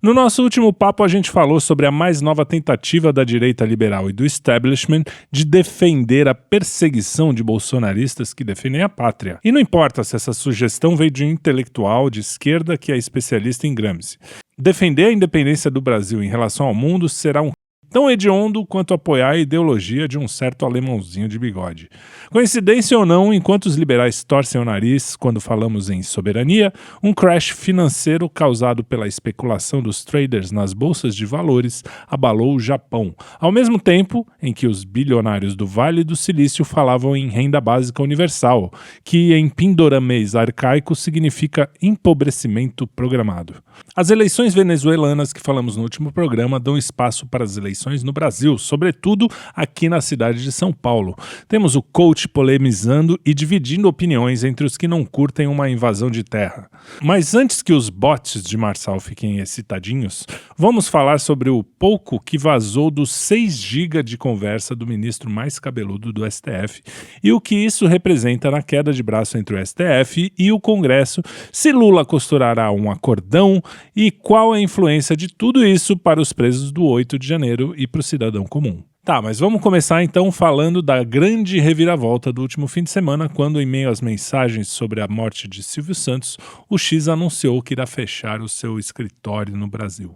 No nosso último papo, a gente falou sobre a mais nova tentativa da direita liberal e do establishment de defender a perseguição de bolsonaristas que defendem a pátria. E não importa se essa sugestão veio de um intelectual de esquerda que é especialista em Gramsci. Defender a independência do Brasil em relação ao mundo será tão hediondo quanto apoiar a ideologia de um certo alemãozinho de bigode. Coincidência ou não, enquanto os liberais torcem o nariz quando falamos em soberania, um crash financeiro causado pela especulação dos traders nas bolsas de valores abalou o Japão, ao mesmo tempo em que os bilionários do Vale do Silício falavam em renda básica universal, que em pindoramês arcaico significa empobrecimento programado. As eleições venezuelanas que falamos no último programa dão espaço para as eleições no Brasil, sobretudo aqui na cidade de São Paulo. Temos o coach polemizando e dividindo opiniões entre os que não curtem uma invasão de terra. Mas antes que os bots de Marçal fiquem excitadinhos, vamos falar sobre o pouco que vazou dos 6 GB de conversa do ministro mais cabeludo do STF e o que isso representa na queda de braço entre o STF e o Congresso, se Lula costurará um acordão e qual a influência de tudo isso para os presos do 8 de janeiro e para o cidadão comum. Tá, mas vamos começar então falando da grande reviravolta do último fim de semana, quando, em meio às mensagens sobre a morte de Silvio Santos, o X anunciou que irá fechar o seu escritório no Brasil.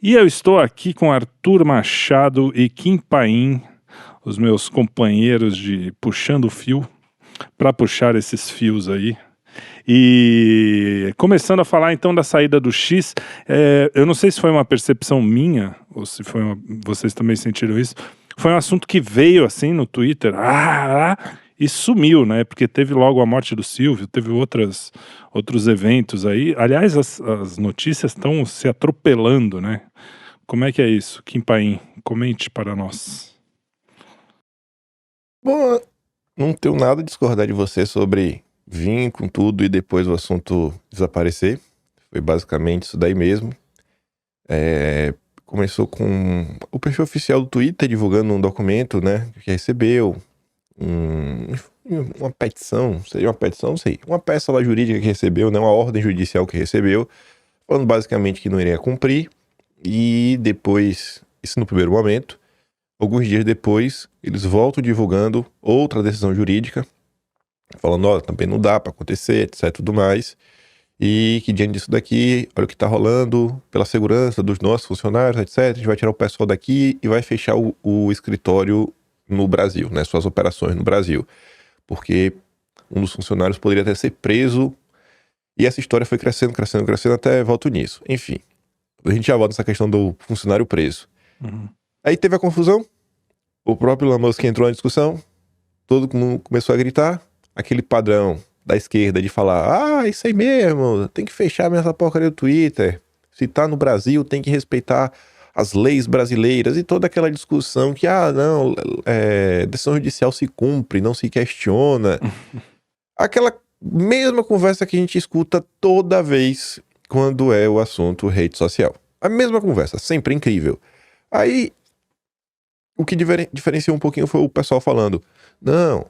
E eu estou aqui com Arthur Machado e Kim Paim, os meus companheiros de Puxando o Fio, para puxar esses fios aí. E começando a falar então da saída do X, eu não sei se foi uma percepção minha, ou se vocês também sentiram isso, foi um assunto que veio assim no Twitter, e sumiu, né? Porque teve logo a morte do Silvio, teve outros eventos aí. Aliás, as notícias estão se atropelando, né? Como é que é isso? Kim Paim, comente para nós. Bom, não tenho nada a discordar de você sobre vir com tudo e depois o assunto desaparecer. Foi basicamente isso daí mesmo. Começou com o perfil oficial do Twitter divulgando um documento, né, que recebeu, uma petição, seria uma petição, não sei, uma peça lá jurídica que recebeu, né, uma ordem judicial que recebeu, falando basicamente que não iria cumprir. E depois, isso no primeiro momento, alguns dias depois, eles voltam divulgando outra decisão jurídica, falando, também não dá para acontecer, etc, tudo mais, e que diante disso daqui, olha o que tá rolando, pela segurança dos nossos funcionários, etc, a gente vai tirar o pessoal daqui e vai fechar o escritório no Brasil, né, suas operações no Brasil, porque um dos funcionários poderia até ser preso, e essa história foi crescendo, até volto nisso. Enfim, a gente já volta nessa questão do funcionário preso. Aí teve a confusão, o próprio Elon Musk entrou na discussão, todo mundo começou a gritar, aquele padrão da esquerda de falar, isso aí mesmo, tem que fechar mesmo essa porcaria do Twitter, se tá no Brasil tem que respeitar as leis brasileiras, e toda aquela discussão que, decisão judicial se cumpre, não se questiona. Aquela mesma conversa que a gente escuta toda vez quando é o assunto rede social. A mesma conversa, sempre incrível. Aí, o que diferenciou um pouquinho foi o pessoal falando, não,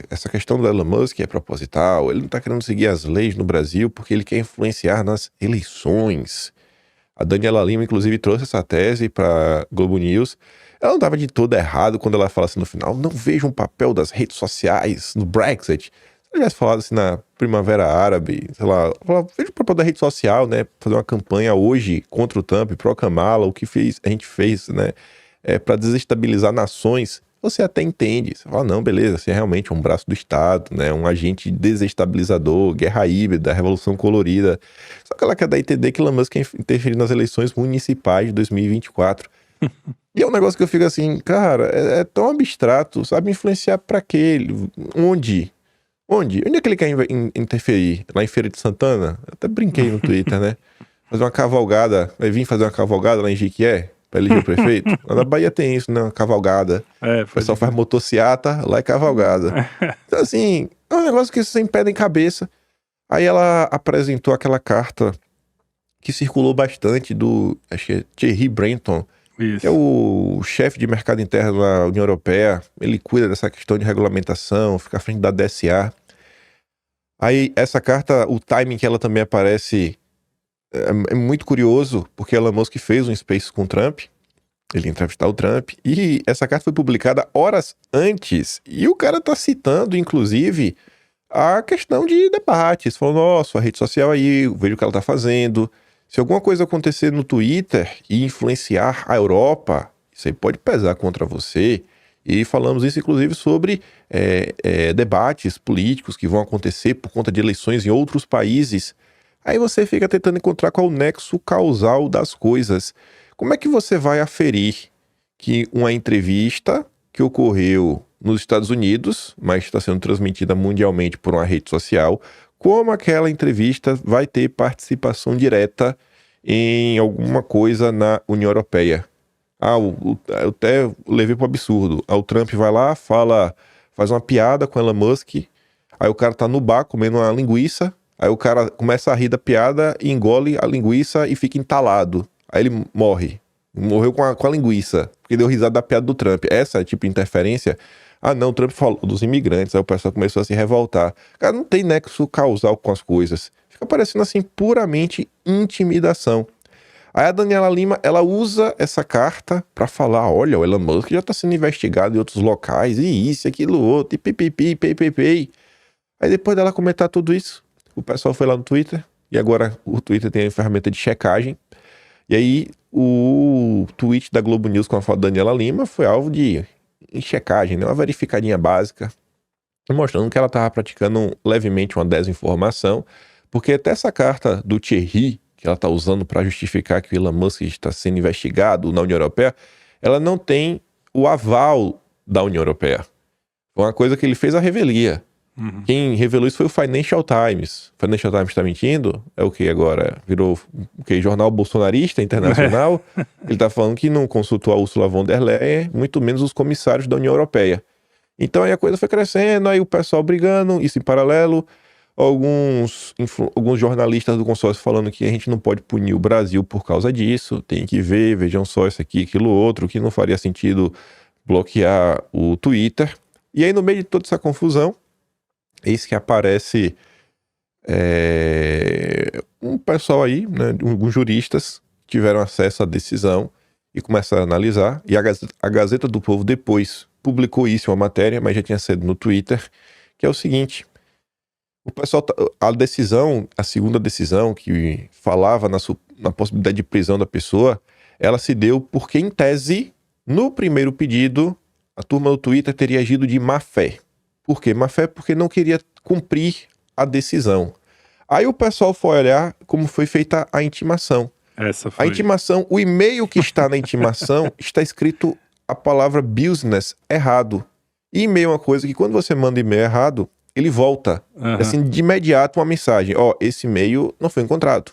essa questão do Elon Musk é proposital, ele não tá querendo seguir as leis no Brasil porque ele quer influenciar nas eleições. A Daniela Lima, inclusive, trouxe essa tese para Globo News. Ela não estava de todo errado quando ela fala assim no final, não vejo um papel das redes sociais no Brexit. Se ela tivesse falado assim na Primavera Árabe, sei lá, vejo o papel da rede social, né, fazer uma campanha hoje contra o Trump, pró-Kamala, o que a gente fez, né, para desestabilizar nações, você até entende. Você fala, não, beleza, você é realmente um braço do Estado, né, um agente desestabilizador, guerra híbrida, revolução colorida. Só que ela quer dar a entender que Elon Musk quer interferir nas eleições municipais de 2024. E é um negócio que eu fico assim, cara, é tão abstrato, sabe? Influenciar pra quê? Onde? Onde é que ele quer interferir? Lá em Feira de Santana? Eu até brinquei no Twitter, né? Fazer uma cavalgada, vai vir fazer uma cavalgada lá em Jequié? Pra eleger o prefeito? Lá na Bahia tem isso, né? Uma cavalgada. O pessoal faz motociata, lá é cavalgada. Então, assim, é um negócio que sem pé nem cabeça. Aí ela apresentou aquela carta que circulou bastante do, acho que é Thierry Breton, que é o chefe de mercado interno da União Europeia. Ele cuida dessa questão de regulamentação, fica à frente da DSA. Aí, essa carta, o timing que ela também aparece é muito curioso, porque Elon Musk fez um Space com o Trump, ele ia entrevistar o Trump, e essa carta foi publicada horas antes, e o cara tá citando, inclusive, a questão de debates, falando, nossa, a rede social aí, veja o que ela tá fazendo, se alguma coisa acontecer no Twitter e influenciar a Europa, isso aí pode pesar contra você, e falamos isso, inclusive, sobre debates políticos que vão acontecer por conta de eleições em outros países. Aí você fica tentando encontrar qual é o nexo causal das coisas. Como é que você vai aferir que uma entrevista que ocorreu nos Estados Unidos, mas está sendo transmitida mundialmente por uma rede social, como aquela entrevista vai ter participação direta em alguma coisa na União Europeia? Eu até levei pro absurdo. O Trump vai lá, faz uma piada com Elon Musk, aí o cara tá no bar comendo uma linguiça, aí o cara começa a rir da piada, engole a linguiça e fica entalado. Aí ele morre. Morreu com a linguiça, porque deu risada da piada do Trump. Essa é tipo de interferência. Não, o Trump falou dos imigrantes, aí o pessoal começou a se revoltar. Cara, não tem nexo causal com as coisas. Fica parecendo assim, puramente intimidação. Aí a Daniela Lima, ela usa essa carta pra falar, olha, o Elon Musk já tá sendo investigado em outros locais, e isso, aquilo, outro, e pipipi, pipipi. Aí depois dela comentar tudo isso, o pessoal foi lá no Twitter, e agora o Twitter tem a ferramenta de checagem, e aí o tweet da Globo News com a foto da Daniela Lima foi alvo de checagem, né? Uma verificadinha básica, mostrando que ela estava praticando levemente uma desinformação, porque até essa carta do Thierry, que ela está usando para justificar que o Elon Musk está sendo investigado na União Europeia, ela não tem o aval da União Europeia. Foi uma coisa que ele fez à revelia. Quem revelou isso foi o Financial Times. O Financial Times está mentindo? É o que agora? Virou o que? Jornal bolsonarista internacional? Ele está falando que não consultou a Ursula von der Leyen, muito menos os comissários da União Europeia. Então aí a coisa foi crescendo, aí o pessoal brigando, isso em paralelo, alguns jornalistas do consórcio falando que a gente não pode punir o Brasil por causa disso, tem que ver, vejam só isso aqui, aquilo outro, que não faria sentido bloquear o Twitter. E aí no meio de toda essa confusão, eis que aparece um pessoal aí, né, alguns juristas tiveram acesso à decisão e começaram a analisar, e a Gazeta do Povo depois publicou isso em uma matéria, mas já tinha sido no Twitter, que é o seguinte: o pessoal, a segunda decisão que falava na possibilidade de prisão da pessoa, ela se deu porque, em tese, no primeiro pedido, a turma do Twitter teria agido de má fé. Por quê? Má fé porque não queria cumprir a decisão. Aí o pessoal foi olhar como foi feita a intimação. A intimação, o e-mail que está na intimação, está escrito a palavra business errado. E e-mail é uma coisa que quando você manda e-mail errado, ele volta, assim, de imediato uma mensagem. Esse e-mail não foi encontrado.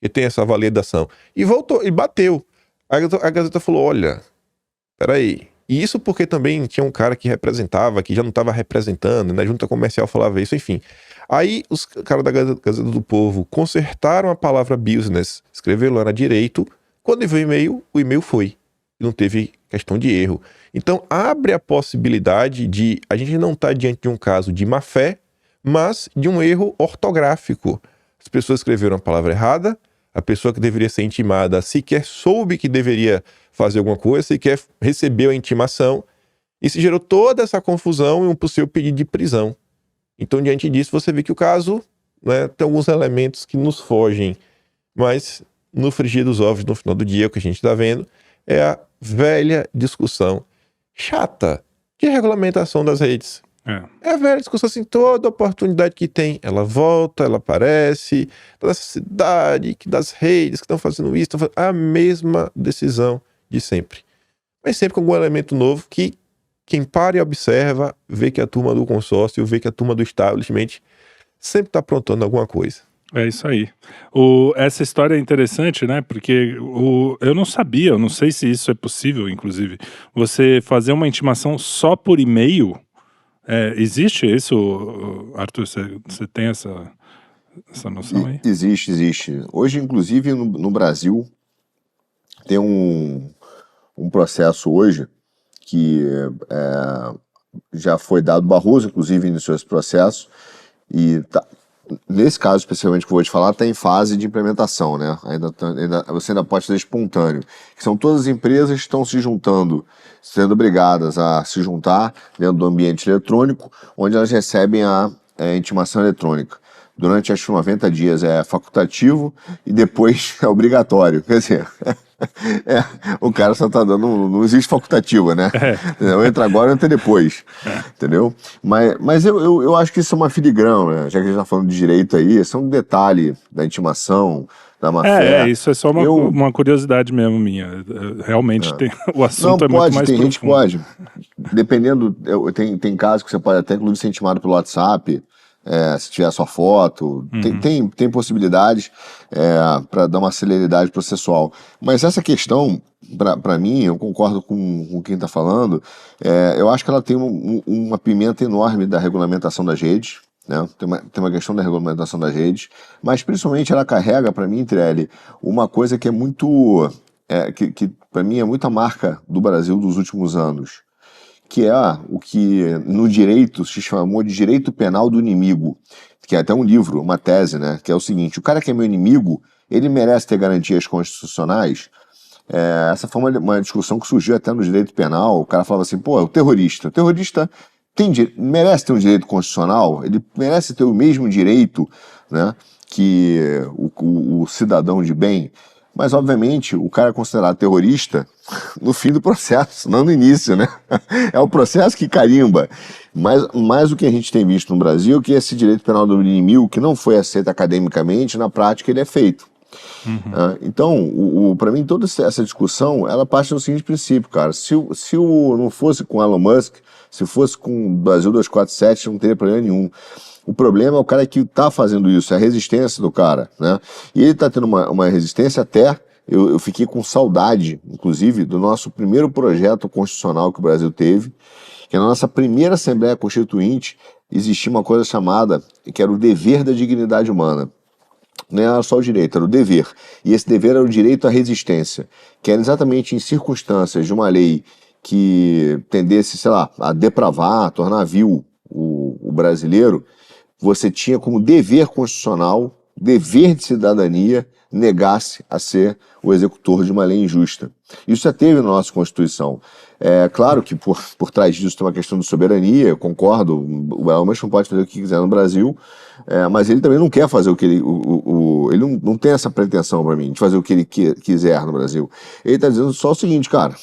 E tem essa validação. E voltou, e bateu. A Gazeta falou, olha, peraí. E isso porque também tinha um cara que representava, que já não estava representando, né? A junta comercial falava isso, enfim. Aí os caras da Gazeta do Povo consertaram a palavra business, escreveram lá na direito. Quando veio o e-mail foi. Não teve questão de erro. Então abre a possibilidade de a gente não estar diante de um caso de má fé, mas de um erro ortográfico. As pessoas escreveram a palavra errada, a pessoa que deveria ser intimada sequer soube que deveria fazer alguma coisa, sequer recebeu a intimação, e se gerou toda essa confusão e um possível pedido de prisão. Então, diante disso, você vê que o caso, né, tem alguns elementos que nos fogem, mas no frigir dos ovos, no final do dia, o que a gente está vendo é a velha discussão chata de regulamentação das redes. É a velha discussão, assim, toda oportunidade que tem, ela volta, ela aparece, toda essa cidade das redes que estão fazendo isso, estão fazendo a mesma decisão de sempre. Mas sempre com algum elemento novo que quem para e observa, vê que a turma do consórcio, vê que a turma do establishment sempre está aprontando alguma coisa. É isso aí. Essa história é interessante, né? Porque eu não sabia, eu não sei se isso é possível, inclusive, você fazer uma intimação só por e-mail. Existe isso, Arthur? Você tem essa noção aí? Existe. Hoje, inclusive, no Brasil, tem um processo hoje que já foi dado, Barroso, inclusive, iniciou esse processo, e nesse caso, especialmente que eu vou te falar, está em fase de implementação, né? Você ainda pode fazer espontâneo. Que são todas as empresas que estão se juntando, sendo obrigadas a se juntar dentro do ambiente eletrônico, onde elas recebem a intimação eletrônica. Durante, acho que 90 dias é facultativo e depois é obrigatório. Quer dizer, o cara só tá dando... Não existe facultativa, né? Eu entro agora, eu entro depois. Entendeu? Mas eu acho que isso é uma filigrana, né? Já que a gente tá falando de direito aí, isso é um detalhe da intimação, da má-fé. Isso é só uma curiosidade mesmo minha. Realmente o assunto não, é pode, muito mais tem profundo. gente que pode. Dependendo, tem casos que você pode até inclusive ser intimado pelo WhatsApp, se tiver sua foto, tem possibilidades para dar uma celeridade processual. Mas essa questão, para mim, eu concordo com quem está falando, eu acho que ela tem uma pimenta enorme da regulamentação das redes, né? Tem uma questão da regulamentação das redes, mas principalmente ela carrega, para mim, Trelli, uma coisa que é muito, que para mim é muita marca do Brasil dos últimos anos, que é o que no direito se chamou de direito penal do inimigo, que é até um livro, uma tese, né? Que é o seguinte: o cara que é meu inimigo, ele merece ter garantias constitucionais. Essa foi uma discussão que surgiu até no direito penal. O cara falava assim, pô, o terrorista merece ter um direito constitucional, ele merece ter o mesmo direito, né, que o cidadão de bem. Mas, obviamente, o cara é considerado terrorista no fim do processo, não no início, né? É o processo que carimba. Mas o que a gente tem visto no Brasil é que esse direito penal do inimigo, que não foi aceito academicamente, na prática ele é feito. Então, para mim, toda essa discussão, ela parte do seguinte princípio, cara. Se não fosse com Elon Musk, se fosse com o Brasil 247, não teria problema nenhum. O problema é o cara que está fazendo isso, é a resistência do cara, né? E ele está tendo uma resistência até... Eu fiquei com saudade, inclusive, do nosso primeiro projeto constitucional que o Brasil teve, que na nossa primeira Assembleia Constituinte existia uma coisa chamada, que era o dever da dignidade humana. Não era só o direito, era o dever. E esse dever era o direito à resistência, que era exatamente em circunstâncias de uma lei que tendesse, sei lá, a depravar, a tornar vil o brasileiro, você tinha como dever constitucional, dever de cidadania, negar-se a ser o executor de uma lei injusta. Isso já teve na nossa Constituição. É claro que por trás disso tem uma questão de soberania, eu concordo, o Elon Musk não pode fazer o que quiser no Brasil, mas ele também não quer fazer o que ele não tem essa pretensão para mim, de fazer o que ele quiser no Brasil. Ele está dizendo só o seguinte, cara,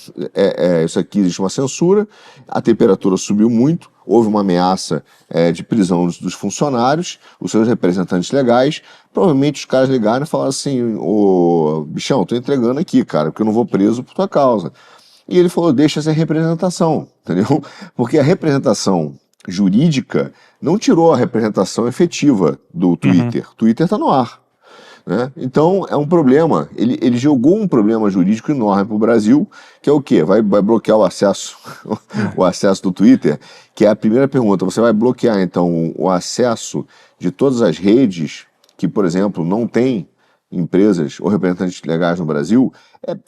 isso aqui existe uma censura, a temperatura subiu muito, houve uma ameaça de prisão dos funcionários, os seus representantes legais, provavelmente os caras ligaram e falaram assim, ô bichão, tô entregando aqui, cara, porque eu não vou preso por tua causa. E ele falou, deixa essa representação, entendeu? Porque a representação jurídica não tirou a representação efetiva do Twitter. Twitter está no ar, né? Então é um problema, ele jogou um problema jurídico enorme para o Brasil, que é o quê? Vai bloquear o acesso, o acesso do Twitter, que é a primeira pergunta. Você vai bloquear então o acesso de todas as redes que, por exemplo, não tem empresas ou representantes legais no Brasil?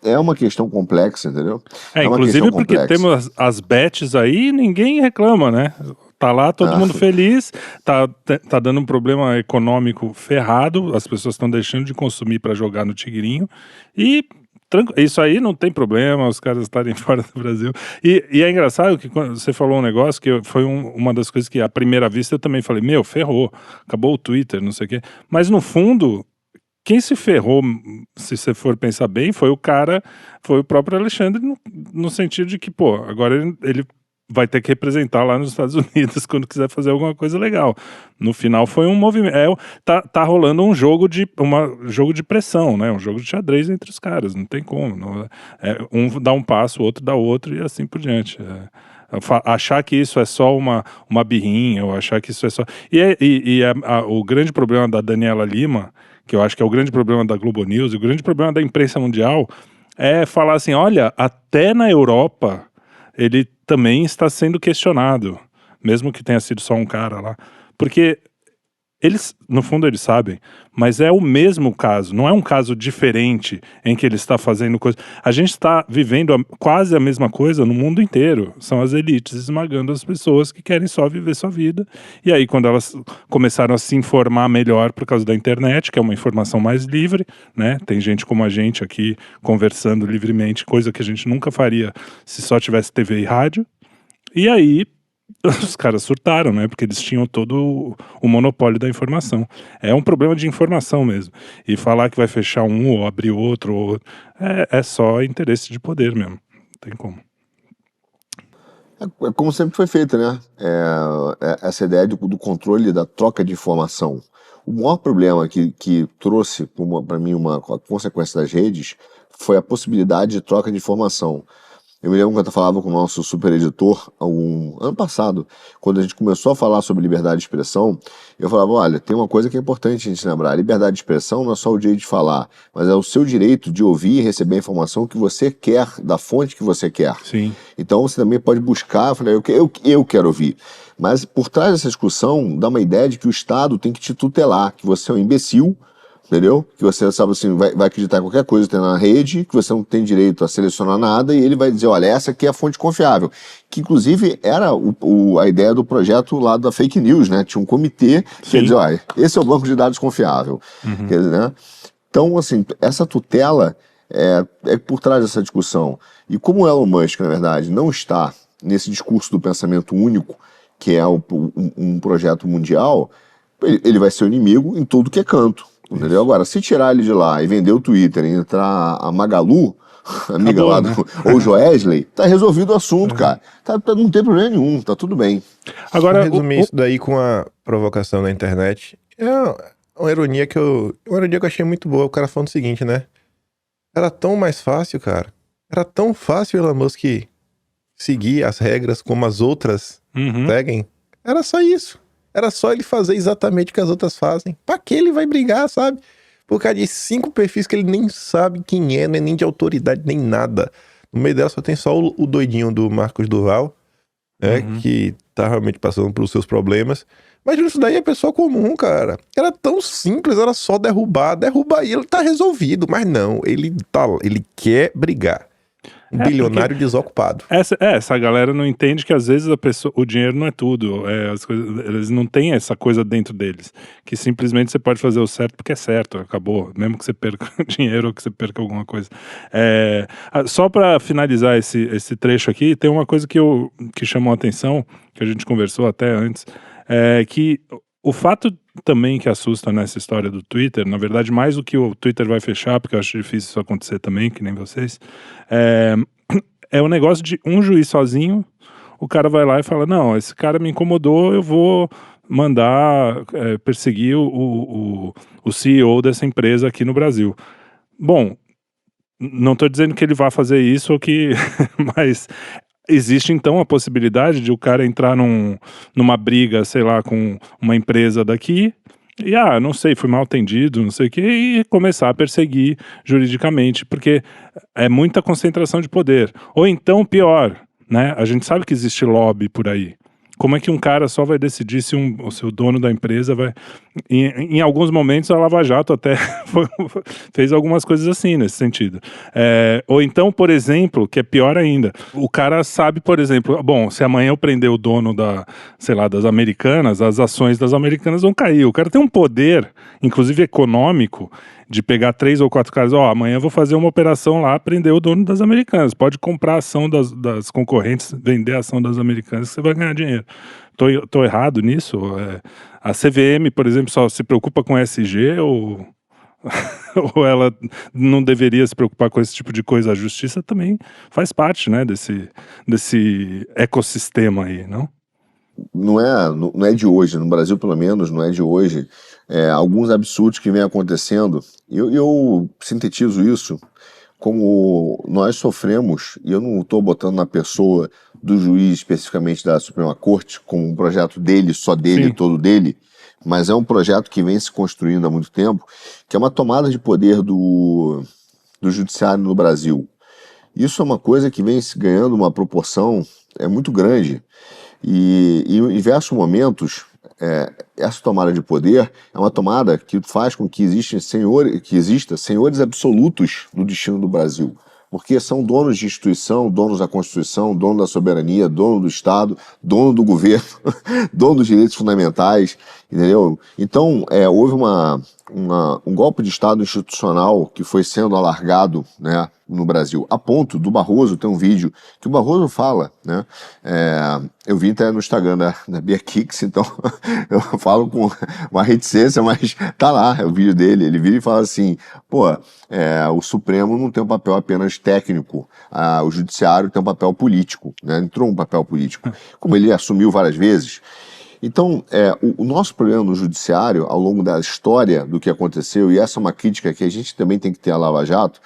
É uma questão complexa, entendeu? Inclusive porque temos as bets aí e ninguém reclama, né? Tá lá todo mundo feliz, tá dando um problema econômico ferrado, as pessoas estão deixando de consumir para jogar no Tigrinho e isso aí não tem problema, os caras estarem fora do Brasil. E é engraçado que quando você falou um negócio que foi uma das coisas que à primeira vista eu também falei, ferrou, acabou o Twitter, não sei o quê. Mas no fundo, quem se ferrou, se você for pensar bem, foi o próprio Alexandre, no sentido de que, agora ele vai ter que representar lá nos Estados Unidos quando quiser fazer alguma coisa legal. No final foi um movimento, tá rolando um jogo de pressão, né? Um jogo de xadrez entre os caras, não tem como. Um dá um passo, o outro dá outro e assim por diante. Achar que isso é só uma birrinha, ou achar que isso é só... O grande problema da Daniela Lima, que eu acho que é o grande problema da Globo News, e o grande problema da imprensa mundial, é falar assim, olha, até na Europa ele também está sendo questionado, mesmo que tenha sido só um cara lá. Porque Eles, no fundo, eles sabem, mas é o mesmo caso, não é um caso diferente em que ele está fazendo coisa. A gente está vivendo quase a mesma coisa no mundo inteiro. São as elites esmagando as pessoas que querem só viver sua vida. E aí, quando elas começaram a se informar melhor por causa da internet, que é uma informação mais livre, né? Tem gente como a gente aqui conversando livremente, coisa que a gente nunca faria se só tivesse TV e rádio. E aí os caras surtaram, né? Porque eles tinham todo o monopólio da informação. É um problema de informação mesmo. E falar que vai fechar um ou abrir outro, é só interesse de poder mesmo. Não tem como. É como sempre foi feito, né? Essa ideia do controle da troca de informação. O maior problema que trouxe para mim uma consequência das redes foi a possibilidade de troca de informação. Eu me lembro quando eu falava com o nosso super editor, ano passado, quando a gente começou a falar sobre liberdade de expressão, eu falava, olha, tem uma coisa que é importante a gente lembrar, a liberdade de expressão não é só o direito de falar, mas é o seu direito de ouvir e receber a informação que você quer, da fonte que você quer. Sim. Então você também pode buscar, eu falei, eu quero ouvir. Mas por trás dessa discussão, dá uma ideia de que o Estado tem que te tutelar, que você é um imbecil, entendeu? Que você, sabe assim, vai acreditar em qualquer coisa que tem na rede, que você não tem direito a selecionar nada, e ele vai dizer, olha, essa aqui é a fonte confiável. Que inclusive era a ideia do projeto lá da fake news, né? Tinha um comitê que ia dizer, olha, esse é o banco de dados confiável. Quer dizer, né? Então, assim, essa tutela é por trás dessa discussão. E como o Elon Musk, na verdade, não está nesse discurso do pensamento único, que é um projeto mundial, ele vai ser o inimigo em tudo que é canto. Entendeu? Agora, se tirar ele de lá e vender o Twitter e entrar a Magalu, amiga lá, ou o Joesley, tá resolvido o assunto, cara. Não tem problema nenhum, tá tudo bem. Agora, resumir isso daí com a provocação na internet, é uma ironia que eu achei muito boa. O cara falando o seguinte, né? Era tão mais fácil, cara. Era tão fácil o Elon Musk seguir as regras como as outras seguem. Era só isso. Era só ele fazer exatamente o que as outras fazem. Pra que ele vai brigar, sabe? Por causa de 5 perfis que ele nem sabe quem é, não é nem de autoridade, nem nada. No meio dela só tem só o doidinho do Marcos Duval, né? Que tá realmente passando pelos seus problemas. Mas isso daí é pessoa comum, cara. Era tão simples, era só derrubar e ele tá resolvido. Mas não, ele quer brigar. Um bilionário desocupado. Essa galera não entende que às vezes o dinheiro não é tudo. Eles não têm essa coisa dentro deles. Que simplesmente você pode fazer o certo porque é certo, acabou. Mesmo que você perca dinheiro ou que você perca alguma coisa. Só para finalizar esse trecho aqui, tem uma coisa que chamou a atenção, que a gente conversou até antes, que o fato também que assusta nessa história do Twitter, na verdade mais do que o Twitter vai fechar, porque eu acho difícil isso acontecer também, que nem vocês, é o negócio de um juiz sozinho, o cara vai lá e fala, não, esse cara me incomodou, eu vou mandar perseguir o CEO dessa empresa aqui no Brasil. Bom, não estou dizendo que ele vá fazer isso ou que... mas... existe então a possibilidade de o cara entrar numa briga, sei lá, com uma empresa daqui e, não sei, fui mal atendido, não sei o que, e começar a perseguir juridicamente, porque é muita concentração de poder. Ou então, pior, né? A gente sabe que existe lobby por aí. Como é que um cara só vai decidir se o dono da empresa vai... Em alguns momentos a Lava Jato até fez algumas coisas assim nesse sentido. Ou então, por exemplo, que é pior ainda, o cara sabe, por exemplo, bom, se amanhã eu prender o dono das Americanas, as ações das Americanas vão cair. O cara tem um poder, inclusive econômico, de pegar 3 ou 4 caras, amanhã eu vou fazer uma operação lá, prender o dono das Americanas, pode comprar a ação das concorrentes, vender a ação das Americanas, que você vai ganhar dinheiro. Tô errado nisso? A CVM, por exemplo, só se preocupa com SG ou ou ela não deveria se preocupar com esse tipo de coisa? A justiça também faz parte, né, desse ecossistema aí, não? Não é de hoje, no Brasil pelo menos, não é de hoje. Alguns absurdos que vêm acontecendo, eu sintetizo isso como nós sofremos, e eu não estou botando na pessoa do juiz especificamente da Suprema Corte, como um projeto dele, só dele, Sim. todo dele, mas é um projeto que vem se construindo há muito tempo, que é uma tomada de poder do judiciário no Brasil. Isso é uma coisa que vem se ganhando uma proporção muito grande, e em diversos momentos essa tomada de poder é uma tomada que faz com que exista senhores absolutos do destino do Brasil. Porque são donos de instituição, donos da Constituição, dono da soberania, dono do Estado, dono do governo, dono dos direitos fundamentais, entendeu? Então, houve um golpe de Estado institucional que foi sendo alargado, né, no Brasil, a ponto do Barroso ter um vídeo que o Barroso fala, né, eu vi até no Instagram da Bia Kicks, então eu falo com uma reticência, mas tá lá, é o vídeo dele, ele vira e fala assim, o Supremo não tem um papel apenas técnico, o Judiciário tem um papel político, né, entrou um papel político, como ele assumiu várias vezes. Então, o nosso problema no Judiciário, ao longo da história do que aconteceu, e essa é uma crítica que a gente também tem que ter a Lava Jato,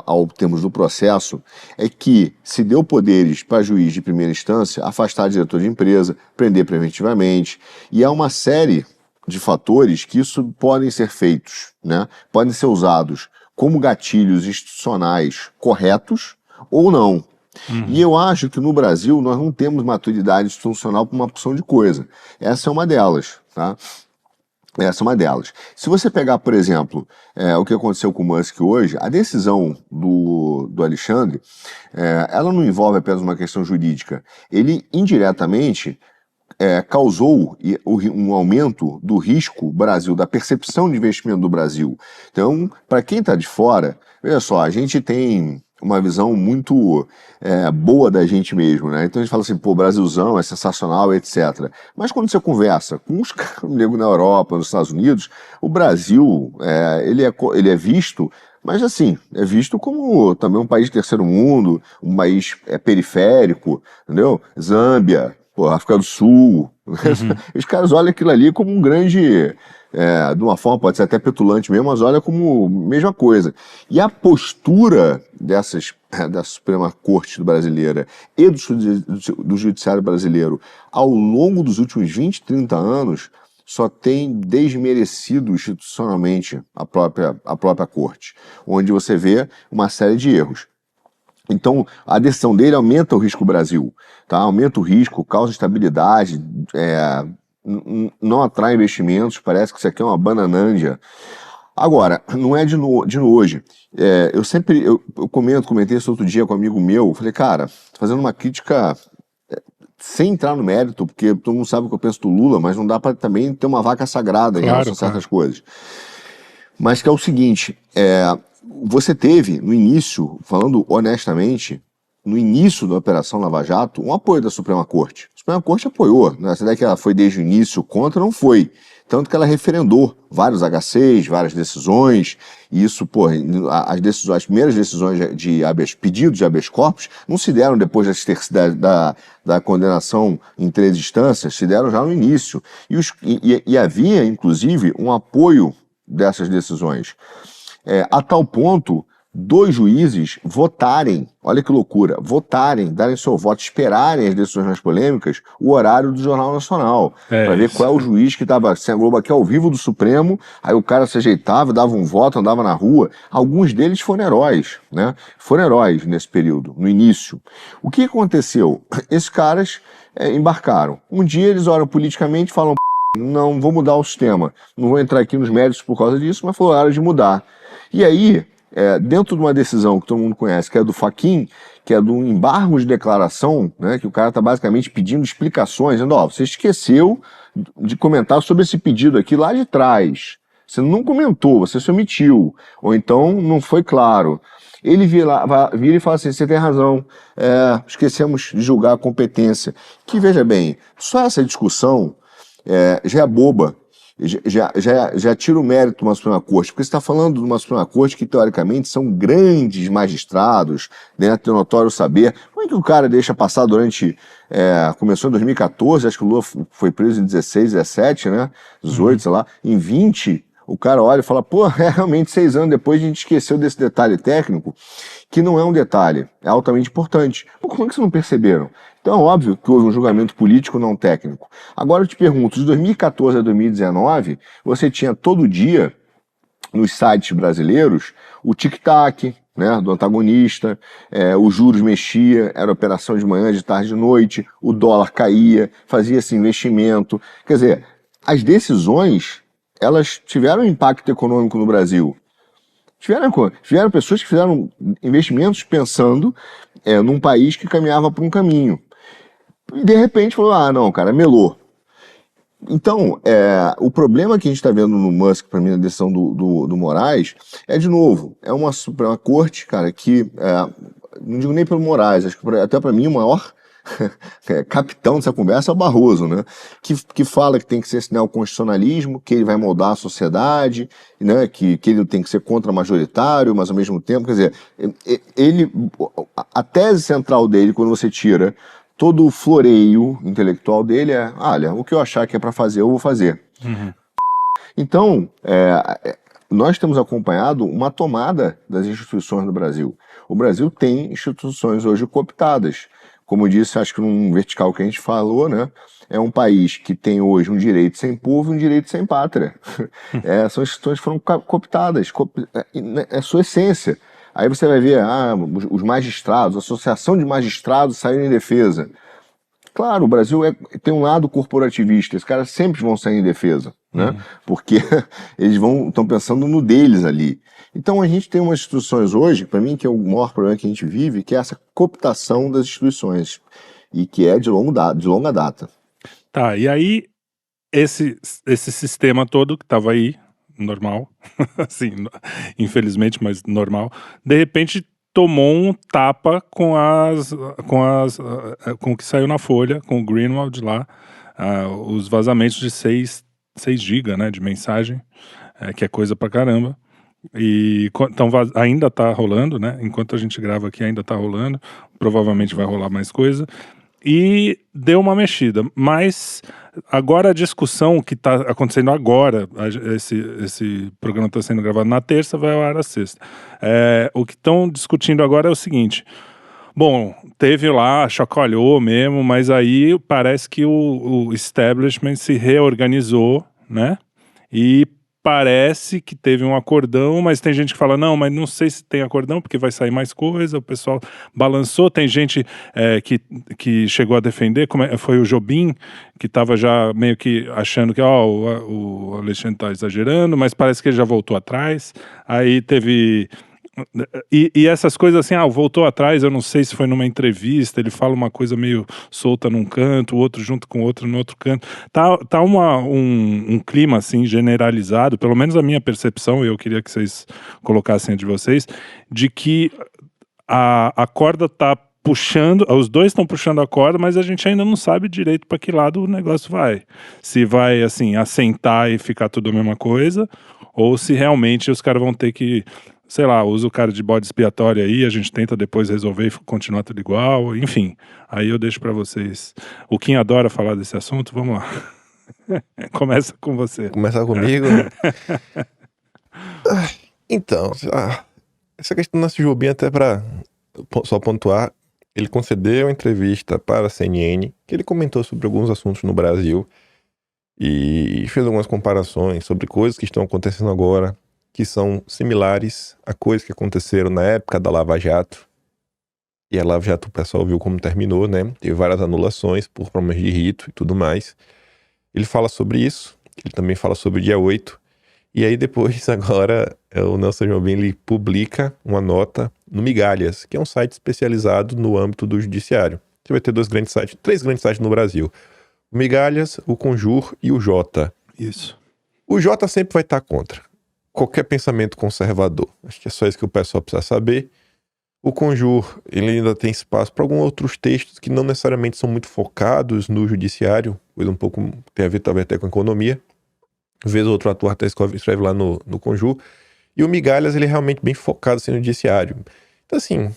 ao termos do processo, é que se deu poderes para juiz de primeira instância, afastar diretor de empresa, prender preventivamente, e há uma série de fatores que isso podem ser feitos, né? Podem ser usados como gatilhos institucionais corretos ou não. E eu acho que no Brasil nós não temos maturidade institucional para uma opção de coisa. Essa é uma delas, tá? Essa é uma delas. Se você pegar, por exemplo, o que aconteceu com o Musk hoje, a decisão do Alexandre, ela não envolve apenas uma questão jurídica. Ele, indiretamente, causou um aumento do risco Brasil, da percepção de investimento do Brasil. Então, para quem está de fora, veja só, a gente tem uma visão muito boa da gente mesmo, né? Então a gente fala assim, pô, Brasilzão é sensacional, etc. Mas quando você conversa com os caras na Europa, nos Estados Unidos, o Brasil, ele é visto, mas assim, é visto como também um país de terceiro mundo, um país periférico, entendeu? Zâmbia, pô, África do Sul. Os caras olham aquilo ali como um grande... de uma forma pode ser até petulante mesmo, mas olha como mesma coisa. E a postura da Suprema Corte brasileira e do Judiciário brasileiro ao longo dos últimos 20, 30 anos só tem desmerecido institucionalmente a própria Corte, onde você vê uma série de erros. Então, a decisão dele aumenta o risco Brasil, tá? Aumenta o risco, causa instabilidade, não atrai investimentos, parece que isso aqui é uma bananândia. Agora, não é de hoje. Eu comentei isso outro dia com um amigo meu, falei, cara, fazendo uma crítica sem entrar no mérito, porque todo mundo sabe o que eu penso do Lula, mas não dá para também ter uma vaca sagrada em relação a certas coisas. Mas que é o seguinte, você teve, no início, falando honestamente, no início da Operação Lava Jato, um apoio da Suprema Corte. A Suprema Corte apoiou, não é essa ideia que ela foi desde o início contra, não foi. Tanto que ela referendou vários HCs, várias decisões, e isso, as primeiras decisões pedidos de habeas corpus, não se deram depois da condenação em 3 instâncias, se deram já no início. E havia, inclusive, um apoio dessas decisões. A tal ponto, 2 juízes votarem, olha que loucura, darem seu voto, esperarem as decisões mais polêmicas, o horário do Jornal Nacional, para ver qual é o juiz que estava, sem a Globo aqui ao vivo do Supremo, aí o cara se ajeitava, dava um voto, andava na rua. Alguns deles foram heróis, né? Foram heróis nesse período, no início. O que aconteceu? Esses caras embarcaram. Um dia eles olham politicamente e falam, não vou mudar o sistema, não vou entrar aqui nos méritos por causa disso, mas foi hora de mudar. E aí, dentro de uma decisão que todo mundo conhece, que é do Fachin, que é do embargo de declaração, né, que o cara está basicamente pedindo explicações, dizendo, você esqueceu de comentar sobre esse pedido aqui lá de trás, você não comentou, você se omitiu, ou então não foi claro. Ele vira e fala assim, você tem razão, esquecemos de julgar a competência. Que, veja bem, só essa discussão já é boba, já tira o mérito de uma Suprema Corte, porque você está falando de uma Suprema Corte que, teoricamente, são grandes magistrados, né, tem notório saber. Como é que o cara deixa passar durante... começou em 2014, acho que o Lula foi preso em 16, 17, né, 18, sei lá, em 20... O cara olha e fala, realmente 6 anos depois a gente esqueceu desse detalhe técnico, que não é um detalhe, é altamente importante. Como é que vocês não perceberam? Então é óbvio que houve um julgamento político não técnico. Agora eu te pergunto, de 2014 a 2019, você tinha todo dia, nos sites brasileiros, o tic-tac, né, do antagonista, os juros mexia, era operação de manhã, de tarde, de noite, o dólar caía, fazia-se investimento. Quer dizer, as decisões, elas tiveram impacto econômico no Brasil. Tiveram pessoas que fizeram investimentos pensando num país que caminhava por um caminho. E de repente falou, não, cara, melou. Então, o problema que a gente está vendo no Musk, para mim, na decisão do Moraes, de novo, é uma Suprema Corte, cara, que, não digo nem pelo Moraes, acho que até para mim o maior capitão dessa conversa é o Barroso, né? Que fala que tem que ser esse neoconstitucionalismo, que ele vai moldar a sociedade, né? Que ele tem que ser contra-majoritário, mas ao mesmo tempo, quer dizer, a tese central dele, quando você tira todo o floreio intelectual dele olha, o que eu achar que é para fazer, eu vou fazer. Uhum. Então, nós temos acompanhado uma tomada das instituições no Brasil. O Brasil tem instituições hoje cooptadas. Como eu disse, acho que num vertical que a gente falou, né? É um país que tem hoje um direito sem povo e um direito sem pátria. São instituições que foram cooptadas, é sua essência. Aí você vai ver, os magistrados, a associação de magistrados saiu em defesa. Claro, o Brasil tem um lado corporativista, esses caras sempre vão sair em defesa, né? Porque eles estão pensando no deles ali. Então a gente tem umas instituições hoje, para mim, que é o maior problema que a gente vive, que é essa cooptação das instituições, e que é de longa data. Tá, e aí esse sistema todo que estava aí, normal, assim, infelizmente, mas normal, de repente tomou um tapa com o que saiu na Folha, com o Greenwald lá, os vazamentos de 6 GB, né, de mensagem, que é coisa pra caramba. E então ainda tá rolando, né? Enquanto a gente grava aqui ainda tá rolando, provavelmente vai rolar mais coisa. E deu uma mexida, mas agora a discussão que está acontecendo agora, esse programa está sendo gravado na terça, vai ao ar na sexta. O que estão discutindo agora é o seguinte: bom, teve lá, chacoalhou mesmo, mas aí parece que o establishment se reorganizou, né? E parece que teve um acordão, mas tem gente que fala, não, mas não sei se tem acordão, porque vai sair mais coisa, o pessoal balançou, tem gente que chegou a defender, foi o Jobim, que estava já meio que achando que o Alexandre está exagerando, mas parece que ele já voltou atrás, aí teve... E essas coisas assim, voltou atrás, eu não sei se foi numa entrevista, ele fala uma coisa meio solta num canto, o outro junto com o outro no outro canto. Tá um clima assim generalizado, pelo menos a minha percepção, e eu queria que vocês colocassem a de vocês, de que a corda tá puxando, os dois estão puxando a corda, mas a gente ainda não sabe direito para que lado o negócio vai. Se vai assim, assentar e ficar tudo a mesma coisa, ou se realmente os caras vão ter que, sei lá, usa o cara de bode expiatório aí, a gente tenta depois resolver e continuar tudo igual, enfim. Aí eu deixo pra vocês. O Kim adora falar desse assunto, vamos lá. Começa com você. Começar comigo? Então, essa questão do nosso Jobim, até pra só pontuar, ele concedeu uma entrevista para a CNN, que ele comentou sobre alguns assuntos no Brasil e fez algumas comparações sobre coisas que estão acontecendo agora, que são similares a coisas que aconteceram na época da Lava Jato. E a Lava Jato, o pessoal viu como terminou, né? Teve várias anulações por problemas de rito e tudo mais. Ele fala sobre isso, ele também fala sobre o dia 8. E aí depois, agora, o Nelson Jobim, ele publica uma nota no Migalhas, que é um site especializado no âmbito do judiciário. Você vai ter três grandes sites no Brasil. O Migalhas, o Conjur e o Jota. Isso. O Jota sempre vai estar contra qualquer pensamento conservador. Acho que é só isso que o pessoal precisa saber. O Conjur, ele ainda tem espaço para alguns outros textos que não necessariamente são muito focados no judiciário, coisa um pouco tem a ver talvez até com economia. Às vezes outro ator até escreve lá no Conjur. E o Migalhas, ele é realmente bem focado assim, no judiciário. Então assim,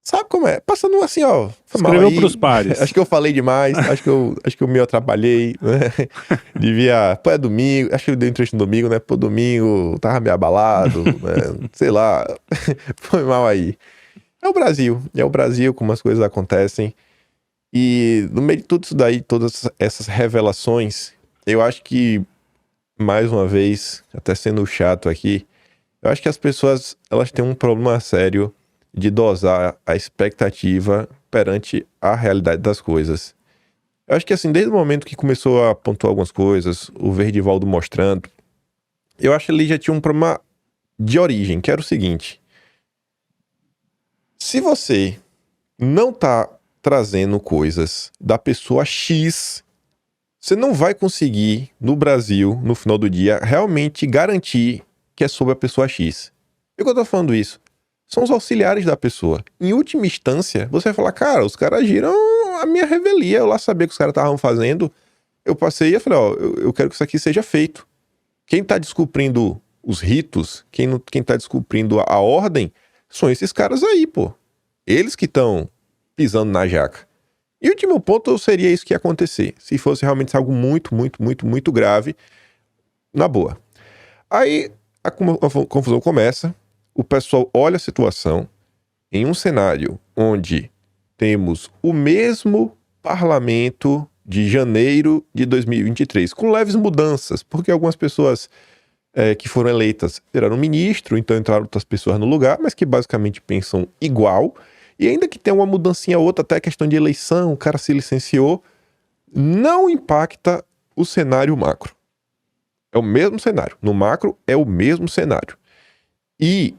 sabe como é? Passando assim, ó. Escreveu pros pares. Acho que eu falei demais, acho que eu me atrapalhei, né? Devia. Pô, é domingo, acho que eu dei entrevista no domingo, né? Pô, domingo, tava meio abalado, né? Sei lá. Foi mal aí. É o Brasil como as coisas acontecem. E no meio de tudo isso daí, todas essas revelações, eu acho que, mais uma vez, até sendo chato aqui, Eu acho que as pessoas, elas têm um problema sério de dosar a expectativa perante a realidade das coisas. Eu acho que assim, desde o momento que começou a pontuar algumas coisas, o Verdivaldo mostrando, eu acho que ele já tinha um problema de origem, que era o seguinte: se você não tá trazendo coisas da pessoa X, você não vai conseguir, no Brasil, no final do dia, realmente garantir que é sobre a pessoa X. Por que eu tô falando isso? São os auxiliares da pessoa. Em última instância, você vai falar, cara, os caras agiram a minha revelia. Eu lá sabia que os caras estavam fazendo. Eu passei e falei, ó, eu quero que isso aqui seja feito. Quem tá descumprindo os ritos, quem tá descumprindo a ordem, são esses caras aí, pô. Eles que estão pisando na jaca. E o último ponto seria isso que ia acontecer. Se fosse realmente algo muito, muito, muito, muito grave, na boa. Aí a confusão começa, o pessoal olha a situação em um cenário onde temos o mesmo parlamento de janeiro de 2023, com leves mudanças, porque algumas pessoas que foram eleitas viraram ministro, então entraram outras pessoas no lugar, mas que basicamente pensam igual. E ainda que tenha uma mudancinha ou outra, até a questão de eleição, o cara se licenciou, não impacta o cenário macro. É o mesmo cenário. No macro, é o mesmo cenário. E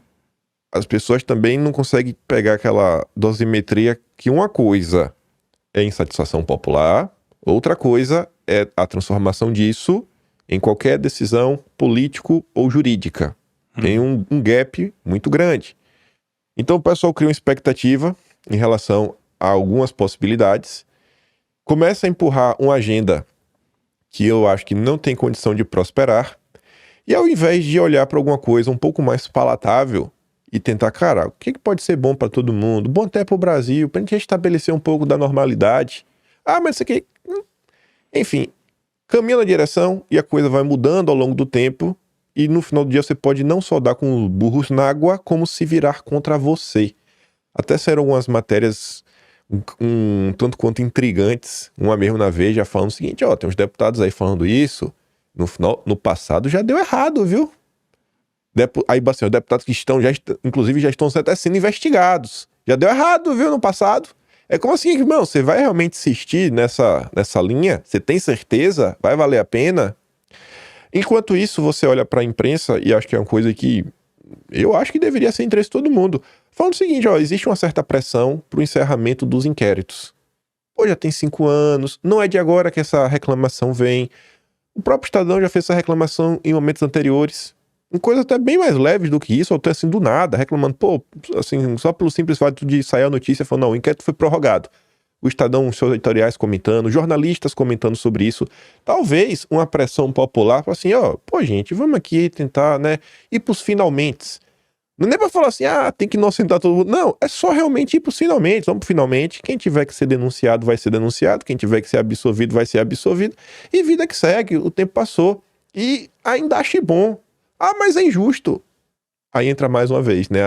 as pessoas também não conseguem pegar aquela dosimetria que uma coisa é insatisfação popular, outra coisa é a transformação disso em qualquer decisão político ou jurídica. Tem um gap muito grande. Então o pessoal cria uma expectativa em relação a algumas possibilidades, começa a empurrar uma agenda que eu acho que não tem condição de prosperar, e ao invés de olhar para alguma coisa um pouco mais palatável e tentar, cara, o que pode ser bom para todo mundo, bom até para o Brasil, para a gente restabelecer um pouco da normalidade. Ah, mas isso aqui... Enfim, caminha na direção e a coisa vai mudando ao longo do tempo, e no final do dia você pode não só dar com os burros na água, como se virar contra você. Até saíram algumas matérias um tanto quanto intrigantes, uma mesmo na Veja, falando o seguinte, ó, tem uns deputados aí falando isso, no passado já deu errado, viu? Aí, assim, os deputados que inclusive já estão até sendo investigados. Já deu errado, viu, no passado. É como assim, irmão, você vai realmente insistir nessa linha? Você tem certeza? Vai valer a pena? Enquanto isso, você olha para a imprensa, e acho que é uma coisa que eu acho que deveria ser interesse de todo mundo, falando o seguinte, ó, existe uma certa pressão para o encerramento dos inquéritos. Pô, já tem 5 anos, não é de agora que essa reclamação vem. O próprio Estadão já fez essa reclamação em momentos anteriores, em coisas até bem mais leves do que isso, ou até assim do nada, reclamando, pô, assim, só pelo simples fato de sair a notícia, falando, não, o inquérito foi prorrogado. O Estadão, os seus editoriais comentando, jornalistas comentando sobre isso. Talvez uma pressão popular, assim, ó, pô, gente, vamos aqui tentar, né, ir pros finalmente. Não é nem pra falar assim, tem que inocentar todo mundo. Não, é só realmente ir pros finalmente. Vamos pro finalmente. Quem tiver que ser denunciado, vai ser denunciado. Quem tiver que ser absolvido, vai ser absolvido. E vida que segue, o tempo passou. E ainda achei bom. Ah, mas é injusto. Aí entra mais uma vez, né,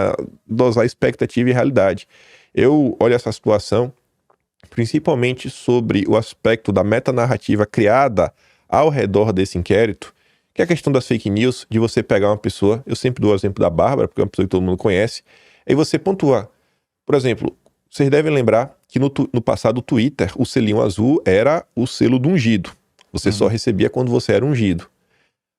dosar expectativa e realidade. Eu olho essa situação principalmente sobre o aspecto da metanarrativa criada ao redor desse inquérito, que é a questão das fake news, de você pegar uma pessoa, eu sempre dou o exemplo da Bárbara, porque é uma pessoa que todo mundo conhece, e você pontuar. Por exemplo, vocês devem lembrar que no passado o Twitter, o selinho azul era o selo do ungido. Você só recebia quando você era ungido.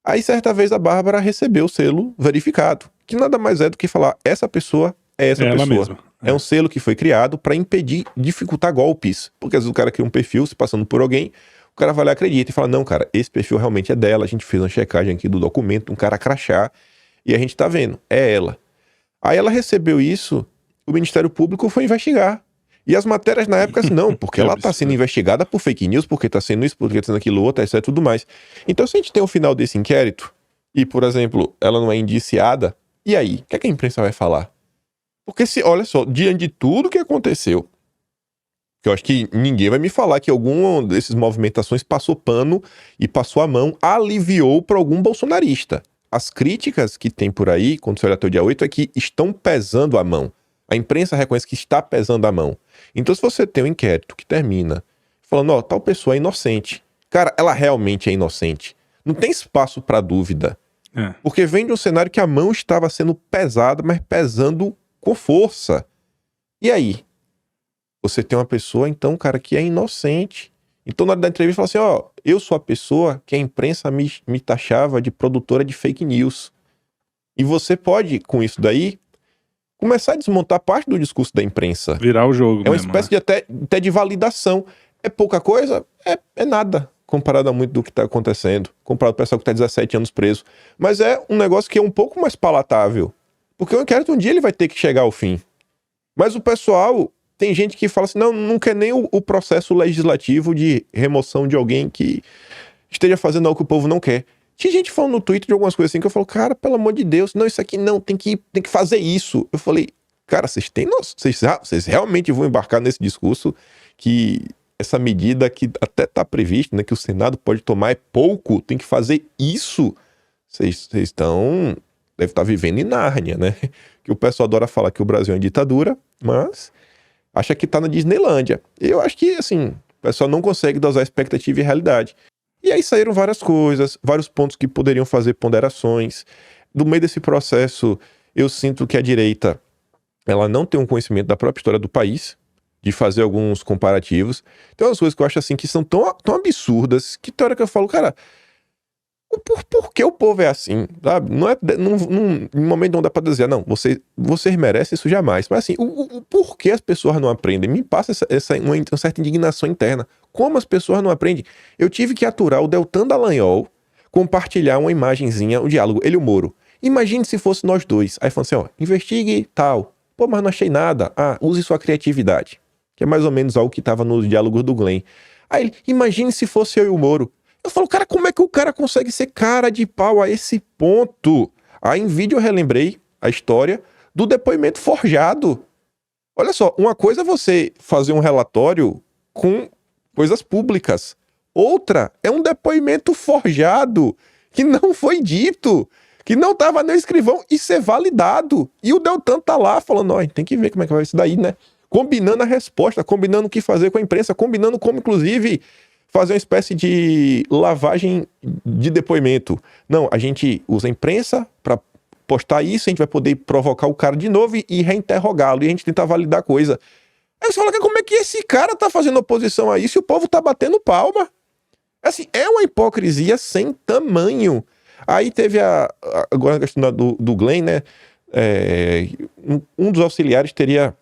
Aí certa vez a Bárbara recebeu o selo verificado, que nada mais é do que falar, essa pessoa é essa pessoa. Mesma. É um selo que foi criado para impedir, dificultar golpes. Porque às vezes o cara cria um perfil, se passando por alguém, o cara vai lá, acredita e fala, não, cara, esse perfil realmente é dela, a gente fez uma checagem aqui do documento, um cara crachá, e a gente tá vendo, é ela. Aí ela recebeu isso, o Ministério Público foi investigar. E as matérias na época, assim, não, porque ela tá sendo investigada por fake news, porque tá sendo isso, porque tá sendo aquilo outro, etc, tudo mais. Então se a gente tem o final desse inquérito, e, por exemplo, ela não é indiciada, e aí? O que é que a imprensa vai falar? Porque olha só, diante de tudo que aconteceu, que eu acho que ninguém vai me falar que alguma dessas movimentações passou pano e passou a mão, aliviou para algum bolsonarista. As críticas que tem por aí, quando você olha até o dia 8, é que estão pesando a mão. A imprensa reconhece que está pesando a mão. Então se você tem um inquérito que termina falando, ó, tal pessoa é inocente. Cara, ela realmente é inocente. Não tem espaço para dúvida. É. Porque vem de um cenário que a mão estava sendo pesada, mas pesando com força. E aí? Você tem uma pessoa, então, cara, que é inocente. Então, na hora da entrevista, fala assim, ó, eu sou a pessoa que a imprensa me taxava de produtora de fake news. E você pode, com isso daí, começar a desmontar parte do discurso da imprensa. Virar o jogo É uma mesmo, espécie de até de validação. É pouca coisa? É nada, comparado a muito do que está acontecendo. Comparado ao pessoal que está 17 anos preso. Mas é um negócio que é um pouco mais palatável. Porque o inquérito um dia ele vai ter que chegar ao fim. Mas o pessoal... Tem gente que fala assim, não quer nem o processo legislativo de remoção de alguém que esteja fazendo algo que o povo não quer. Tinha gente falando no Twitter de algumas coisas assim, que eu falo, cara, pelo amor de Deus, não, isso aqui não, tem que fazer isso. Eu falei, cara, vocês têm noção, vocês realmente vão embarcar nesse discurso que essa medida que até está prevista, né, que o Senado pode tomar é pouco, tem que fazer isso? Vocês estão... Deve estar vivendo em Nárnia, né? Que o pessoal adora falar que o Brasil é uma ditadura, mas... acha que tá na Disneylândia. Eu acho que, assim, o pessoal não consegue dosar expectativa e realidade. E aí saíram várias coisas, vários pontos que poderiam fazer ponderações. No meio desse processo, eu sinto que a direita, ela não tem um conhecimento da própria história do país, de fazer alguns comparativos. Tem umas coisas que eu acho, assim, que são tão absurdas, que tem hora que eu falo, cara... Por que o povo é assim, sabe? Não é, em momento não dá pra dizer, não, vocês merecem isso jamais. Mas assim, o porquê as pessoas não aprendem? Me passa uma certa indignação interna. Como as pessoas não aprendem? Eu tive que aturar o Deltan Dallagnol compartilhar uma imagenzinha, um diálogo, ele e o Moro. Imagine se fosse nós dois. Aí falando assim, ó, investigue tal. Pô, mas não achei nada. Ah, use sua criatividade. Que é mais ou menos algo que tava nos diálogos do Glenn. Aí ele, imagine se fosse eu e o Moro. Eu falo, cara, como é que o cara consegue ser cara de pau a esse ponto? Aí em vídeo eu relembrei a história do depoimento forjado. Olha só, uma coisa é você fazer um relatório com coisas públicas. Outra é um depoimento forjado, que não foi dito, que não estava no escrivão e ser validado. E o Deltan tá lá falando, ó, tem que ver como é que vai isso daí, né? Combinando a resposta, combinando o que fazer com a imprensa, combinando como, inclusive... fazer uma espécie de lavagem de depoimento. Não, a gente usa a imprensa para postar isso, a gente vai poder provocar o cara de novo e reinterrogá-lo, e a gente tentar validar a coisa. Aí você fala, como é que esse cara tá fazendo oposição a isso e o povo tá batendo palma? Assim, é uma hipocrisia sem tamanho. Aí teve agora a questão do Glenn, né? Um dos auxiliares teria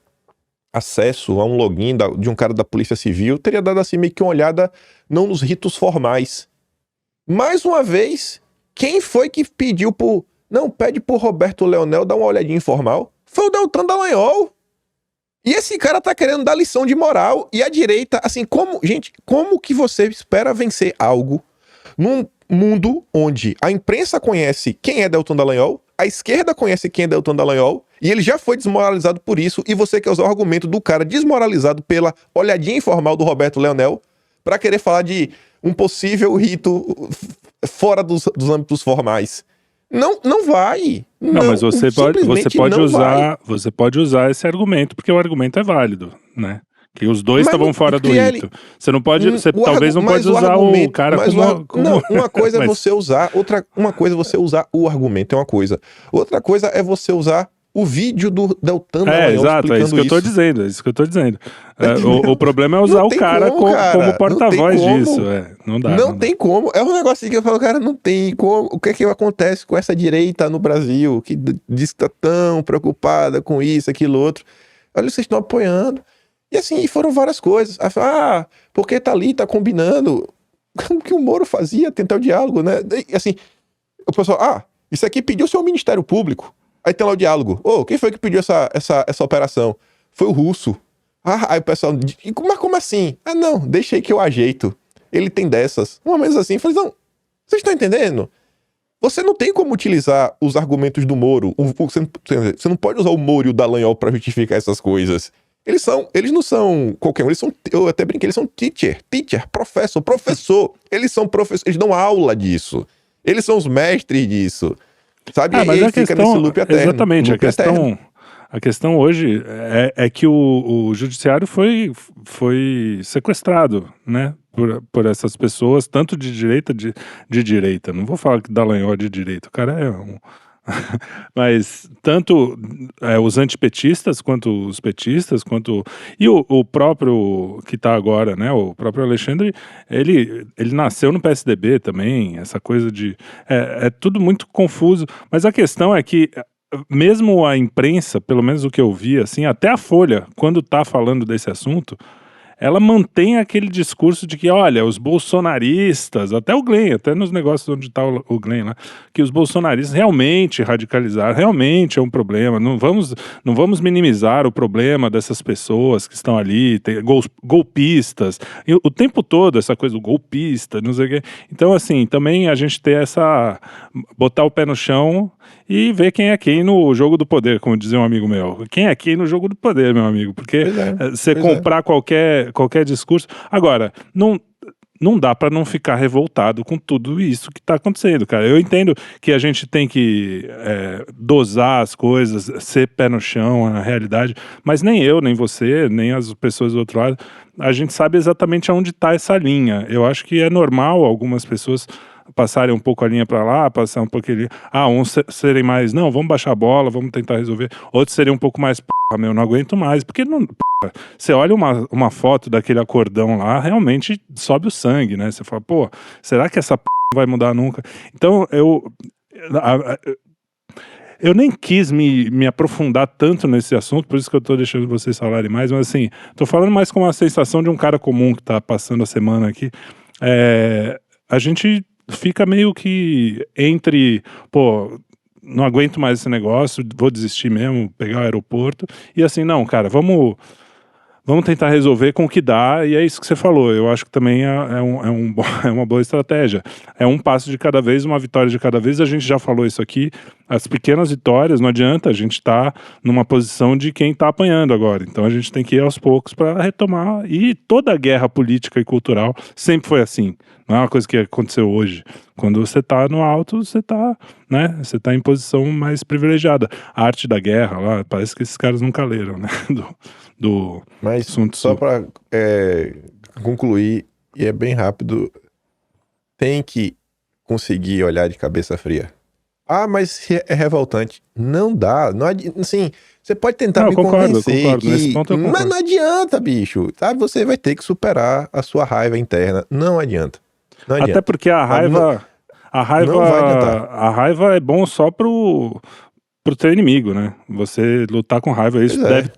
acesso a um login de um cara da Polícia Civil, teria dado assim meio que uma olhada não nos ritos formais. Mais uma vez, quem foi que pediu pede pro Roberto Leonel dar uma olhadinha informal? Foi o Deltan Dallagnol. E esse cara tá querendo dar lição de moral. E a direita, assim, como que você espera vencer algo num mundo onde a imprensa conhece quem é Deltan Dallagnol, a esquerda conhece quem é Deltan Dallagnol, e ele já foi desmoralizado por isso, e você quer usar o argumento do cara desmoralizado pela olhadinha informal do Roberto Leonel para querer falar de um possível rito fora dos âmbitos formais. Não vai. Não, mas você pode usar esse argumento, porque o argumento é válido, né? Que os dois estavam fora do rito. Você não pode, talvez não pode usar o cara como... Não, uma coisa é você usar, uma coisa é você usar o argumento, é uma coisa. Outra coisa é você usar o vídeo do Deltan Dallagnol exato, é isso que eu tô dizendo, o problema é usar o cara como porta-voz disso. Não dá. Não tem como. É um negócio que eu falo, cara, não tem como. O que é que acontece com essa direita no Brasil, que diz que tá tão preocupada com isso, aquilo, outro. Olha, vocês estão apoiando. E assim, foram várias coisas. Porque tá ali, tá combinando. O que o Moro fazia, tentar o diálogo, né? E assim, o pessoal, isso aqui pediu o seu Ministério Público. Aí tem lá o diálogo. Quem foi que pediu essa operação? Foi o Russo. Aí o pessoal, mas como assim? Não, deixa aí que eu ajeito. Ele tem dessas. Uma vez assim, eu falei, não, vocês estão entendendo? Você não tem como utilizar os argumentos do Moro. Você não pode usar o Moro e o Dallagnol pra justificar essas coisas. Eles não são qualquer um, eu até brinquei, eles são teacher, professor. Eles são professores, eles dão aula disso. Eles são os mestres disso. Sabe? Mas a fica nesse loop eterno. Exatamente, a questão hoje é que o judiciário foi sequestrado, né? por essas pessoas, tanto de direita, de direita. Não vou falar que Dallagnol é de direita, o cara é um... Mas tanto os antipetistas, quanto os petistas, quanto... E o próprio que está agora, né, o próprio Alexandre, ele nasceu no PSDB também, essa coisa de... É tudo muito confuso, mas a questão é que mesmo a imprensa, pelo menos o que eu vi, assim, até a Folha, quando está falando desse assunto, ela mantém aquele discurso de que, olha, os bolsonaristas, até o Glenn, até nos negócios onde está o Glenn lá, que os bolsonaristas realmente radicalizaram, realmente é um problema, não vamos minimizar o problema dessas pessoas que estão ali, golpistas, e o tempo todo essa coisa do golpista, não sei o quê. Então, assim, também a gente ter botar o pé no chão e ver quem é quem no jogo do poder, como dizia um amigo meu. Quem é quem no jogo do poder, meu amigo? Porque você comprar qualquer discurso... Agora, não dá para não ficar revoltado com tudo isso que está acontecendo, cara. Eu entendo que a gente tem que dosar as coisas, ser pé no chão, na realidade, mas nem eu, nem você, nem as pessoas do outro lado, a gente sabe exatamente aonde está essa linha. Eu acho que é normal algumas pessoas passarem um pouco a linha para lá, passar um pouco ali, uns serem mais, não, vamos baixar a bola, vamos tentar resolver, outros seriam um pouco mais, meu, não aguento mais, porque não, você olha uma foto daquele acordão lá, realmente sobe o sangue, né, você fala, pô, será que essa vai mudar nunca? Então, eu nem quis me aprofundar tanto nesse assunto, por isso que eu tô deixando vocês falarem mais, mas assim, tô falando mais com a sensação de um cara comum que tá passando a semana aqui, a gente fica meio que entre, pô, não aguento mais esse negócio, vou desistir mesmo, pegar o aeroporto, e assim, não, cara, vamos tentar resolver com o que dá, e é isso que você falou, eu acho que também é uma boa estratégia, é um passo de cada vez, uma vitória de cada vez, a gente já falou isso aqui, as pequenas vitórias, não adianta, a gente tá numa posição de quem tá apanhando agora, então a gente tem que ir aos poucos para retomar, e toda a guerra política e cultural sempre foi assim, não é uma coisa que aconteceu hoje. Quando você tá no alto, você tá em posição mais privilegiada. A arte da guerra lá, parece que esses caras nunca leram, né? Mas só para concluir, e é bem rápido, tem que conseguir olhar de cabeça fria. Mas é revoltante. Não dá. Não assim, você pode tentar me convencer que... Nesse ponto eu concordo. Mas não adianta, bicho. Sabe? Você vai ter que superar a sua raiva interna. Não adianta. Até porque a raiva é bom só pro teu inimigo, né? Você lutar com raiva, isso deve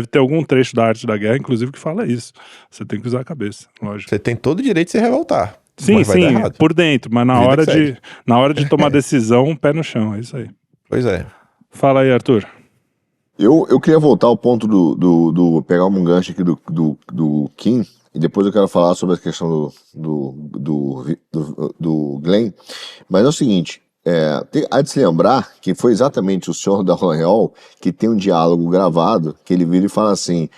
ter algum trecho da arte da guerra, inclusive, que fala isso. Você tem que usar a cabeça, lógico. Você tem todo o direito de se revoltar. Sim, por dentro, mas na hora de tomar decisão, pé no chão, é isso aí. Pois é. Fala aí, Arthur. Eu queria voltar ao ponto do pegar um gancho aqui do Kim, e depois eu quero falar sobre a questão do Glenn, mas é o seguinte, há de se lembrar que foi exatamente o senhor Dallagnol que tem um diálogo gravado, que ele vira e fala assim,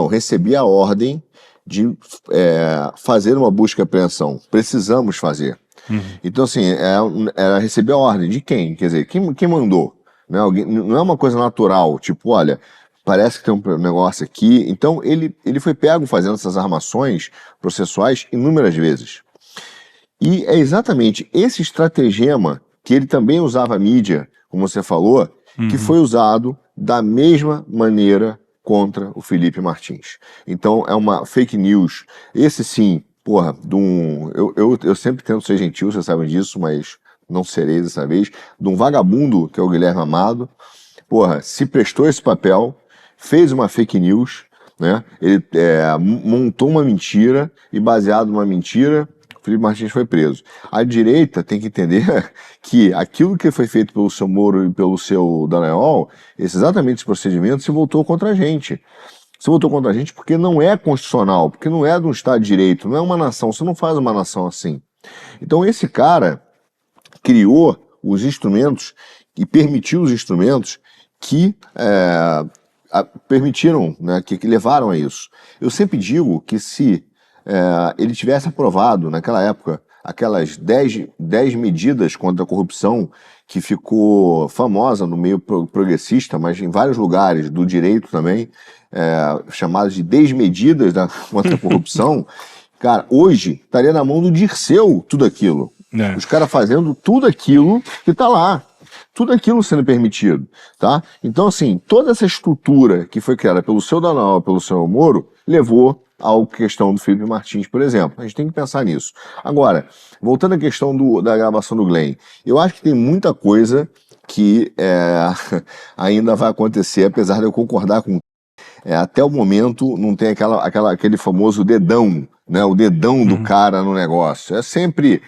recebi a ordem de fazer uma busca e apreensão, precisamos fazer. Então assim, receber a ordem de quem? Quer dizer, quem mandou? Não é uma coisa natural, tipo, olha, parece que tem um negócio aqui. Então ele foi pego fazendo essas armações processuais inúmeras vezes. E é exatamente esse estratagema que ele também usava a mídia, como você falou, que foi usado da mesma maneira contra o Felipe Martins. Então é uma fake news. Esse sim, porra, eu sempre tento ser gentil, vocês sabem disso, mas não serei dessa vez, de um vagabundo que é o Guilherme Amado, porra, se prestou esse papel, fez uma fake news, né? Ele montou uma mentira e baseado numa mentira, o Felipe Martins foi preso. A direita tem que entender que aquilo que foi feito pelo seu Moro e pelo seu Dallagnol, exatamente esse procedimento se voltou contra a gente. Se voltou contra a gente porque não é constitucional, porque não é de um Estado de Direito, não é uma nação, você não faz uma nação assim. Então esse cara criou os instrumentos e permitiu os instrumentos que permitiram, né, que levaram a isso. Eu sempre digo que se ele tivesse aprovado naquela época aquelas 10 medidas contra a corrupção que ficou famosa no meio progressista, mas em vários lugares do direito também, chamadas de 10 medidas contra a corrupção, Cara, hoje estaria na mão do Dirceu tudo aquilo. Os caras fazendo tudo aquilo que tá lá. Tudo aquilo sendo permitido, tá? Então, assim, toda essa estrutura que foi criada pelo seu Daniel, pelo seu Moro, levou à questão do Felipe Martins, por exemplo. A gente tem que pensar nisso. Agora, voltando à questão da gravação do Glenn, eu acho que tem muita coisa que ainda vai acontecer, apesar de eu concordar com até o momento não tem aquele famoso dedão, né? O dedão do cara no negócio. É sempre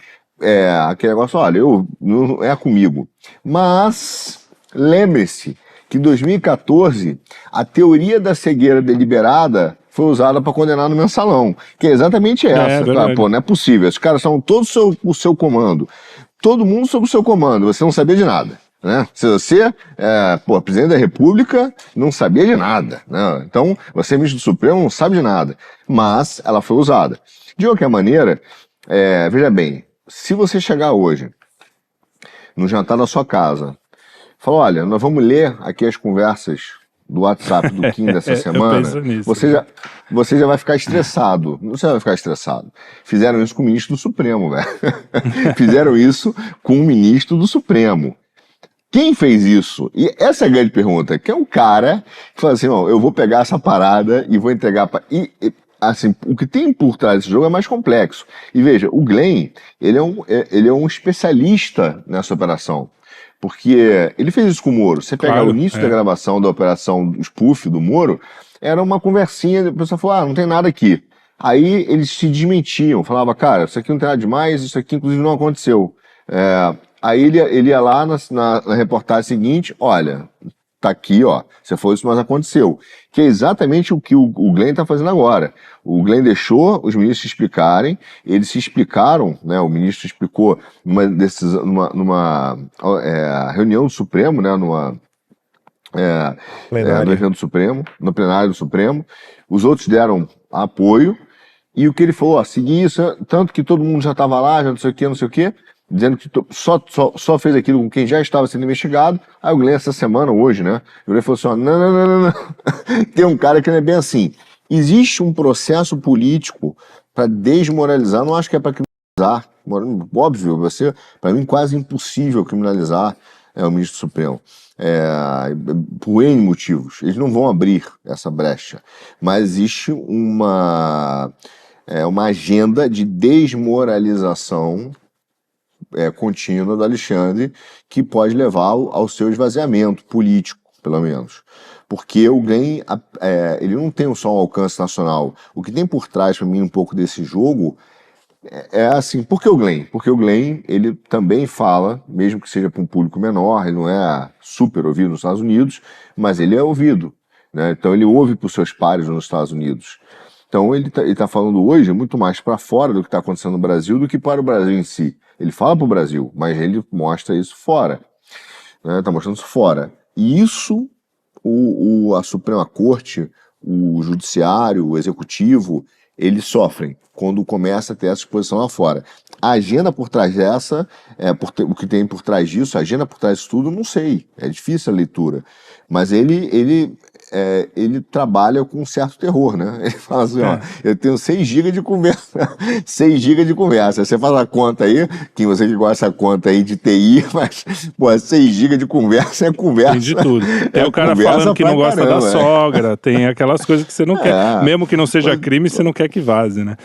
aquele negócio, olha, não é comigo. Mas lembre-se que em 2014 a teoria da cegueira deliberada foi usada para condenar no mensalão, que é exatamente essa. Cara, pô, não é possível. Os caras são todos o seu comando. Todo mundo sob o seu comando, você não sabia de nada. Né? Se você presidente da República, não sabia de nada, né? Então você, ministro do Supremo, não sabe de nada, mas ela foi usada. De qualquer maneira, veja bem, se você chegar hoje no jantar da sua casa, falar, olha, nós vamos ler aqui as conversas do WhatsApp do Kim dessa semana, você já vai ficar estressado. Você vai ficar estressado. Fizeram isso com o ministro do Supremo, velho. Fizeram isso com o ministro do Supremo. Quem fez isso? E essa é a grande pergunta. Que é um cara que fala assim, ó, eu vou pegar essa parada e vou entregar para... assim, o que tem por trás desse jogo é mais complexo. E veja, o Glenn, ele é um especialista nessa operação. Porque ele fez isso com o Moro. Você pegar o início da gravação da operação spoof do Moro, era uma conversinha, a pessoa falou, não tem nada aqui. Aí eles se desmentiam, falava, cara, isso aqui não tem nada demais, isso aqui inclusive não aconteceu. Aí ele ia lá na reportagem seguinte, olha, tá aqui, ó, você falou isso, mas aconteceu. Que é exatamente o que o Glenn tá fazendo agora. O Glenn deixou os ministros se explicarem, eles se explicaram, né, o ministro explicou numa reunião do Supremo, né, no evento do Supremo, no plenário do Supremo, os outros deram apoio, e o que ele falou, seguir isso, tanto que todo mundo já estava lá, já não sei o quê, dizendo que só fez aquilo com quem já estava sendo investigado. Aí o Glenn, essa semana, hoje, né? O Glenn falou assim, ó, não. Tem um cara que não é bem assim. Existe um processo político para desmoralizar, não acho que é para criminalizar. Óbvio, para mim, quase impossível criminalizar o ministro do Supremo. Por N motivos. Eles não vão abrir essa brecha. Mas existe uma agenda de desmoralização contínua do Alexandre, que pode levar ao seu esvaziamento político, pelo menos. Porque o Glenn, ele não tem só um alcance nacional. O que tem por trás, para mim, um pouco desse jogo, assim, por que o Glenn? Porque o Glenn, ele também fala, mesmo que seja para um público menor, ele não é super ouvido nos Estados Unidos, mas ele é ouvido, né? Então ele ouve para os seus pares nos Estados Unidos. Então ele tá falando hoje muito mais para fora do que está acontecendo no Brasil do que para o Brasil em si. Ele fala para o Brasil, mas ele mostra isso fora. Tá mostrando isso fora. E isso, a Suprema Corte, o Judiciário, o Executivo, eles sofrem quando começa a ter essa exposição lá fora. A agenda por trás dessa, o que tem por trás disso, a agenda por trás disso tudo, não sei. É difícil a leitura. Mas ele trabalha com um certo terror, né? Ele fala assim, ó, eu tenho 6 GB de conversa. 6 GB de conversa. Você faz a conta aí, que você que gosta dessa conta aí de TI, mas, 6 GB de conversa é conversa. Tem de tudo. Tem o cara falando que não gosta da sogra, tem aquelas coisas que você não quer. Mesmo que não seja crime, você não quer que vaze, né?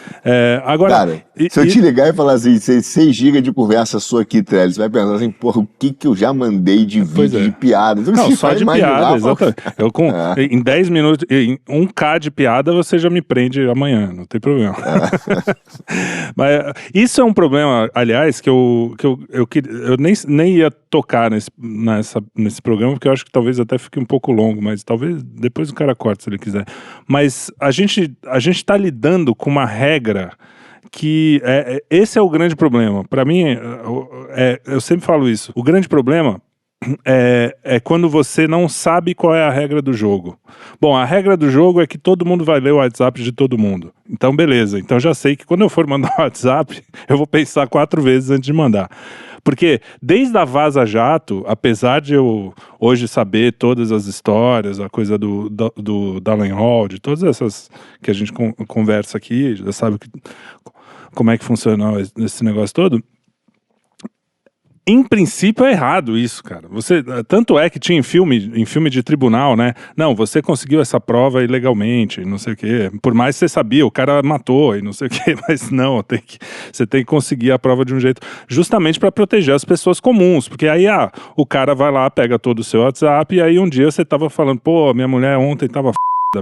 Agora, cara, se eu te ligar e falar assim, 6 GB de conversa sua aqui, Trellis, você vai pensar assim, porra, o que eu já mandei de vídeo, de piada? Não, só de piada, exatamente. Em 10 minutos, em 1K de piada, você já me prende amanhã, não tem problema. Mas isso é um problema, aliás, que eu nem ia tocar nesse programa, porque eu acho que talvez até fique um pouco longo, mas talvez depois o cara corta se ele quiser. Mas a gente tá lidando com uma regra que esse é o grande problema. Para mim, eu sempre falo isso. O grande problema é quando você não sabe qual é a regra do jogo. Bom, a regra do jogo é que todo mundo vai ler o WhatsApp de todo mundo. Então, beleza. Então, já sei que quando eu for mandar o WhatsApp, eu vou pensar 4 vezes antes de mandar. Porque desde a Vaza Jato, apesar de eu hoje saber todas as histórias, a coisa do Dallagnol, de todas essas que a gente conversa aqui, já sabe como é que funciona esse negócio todo. Em princípio é errado isso, cara. Tanto é que tinha em filme de tribunal, né? Não, você conseguiu essa prova ilegalmente, não sei o quê. Por mais que você sabia, o cara matou e não sei o quê, mas não, você tem que conseguir a prova de um jeito, justamente para proteger as pessoas comuns, porque aí o cara vai lá, pega todo o seu WhatsApp e aí um dia você tava falando, pô, minha mulher ontem tava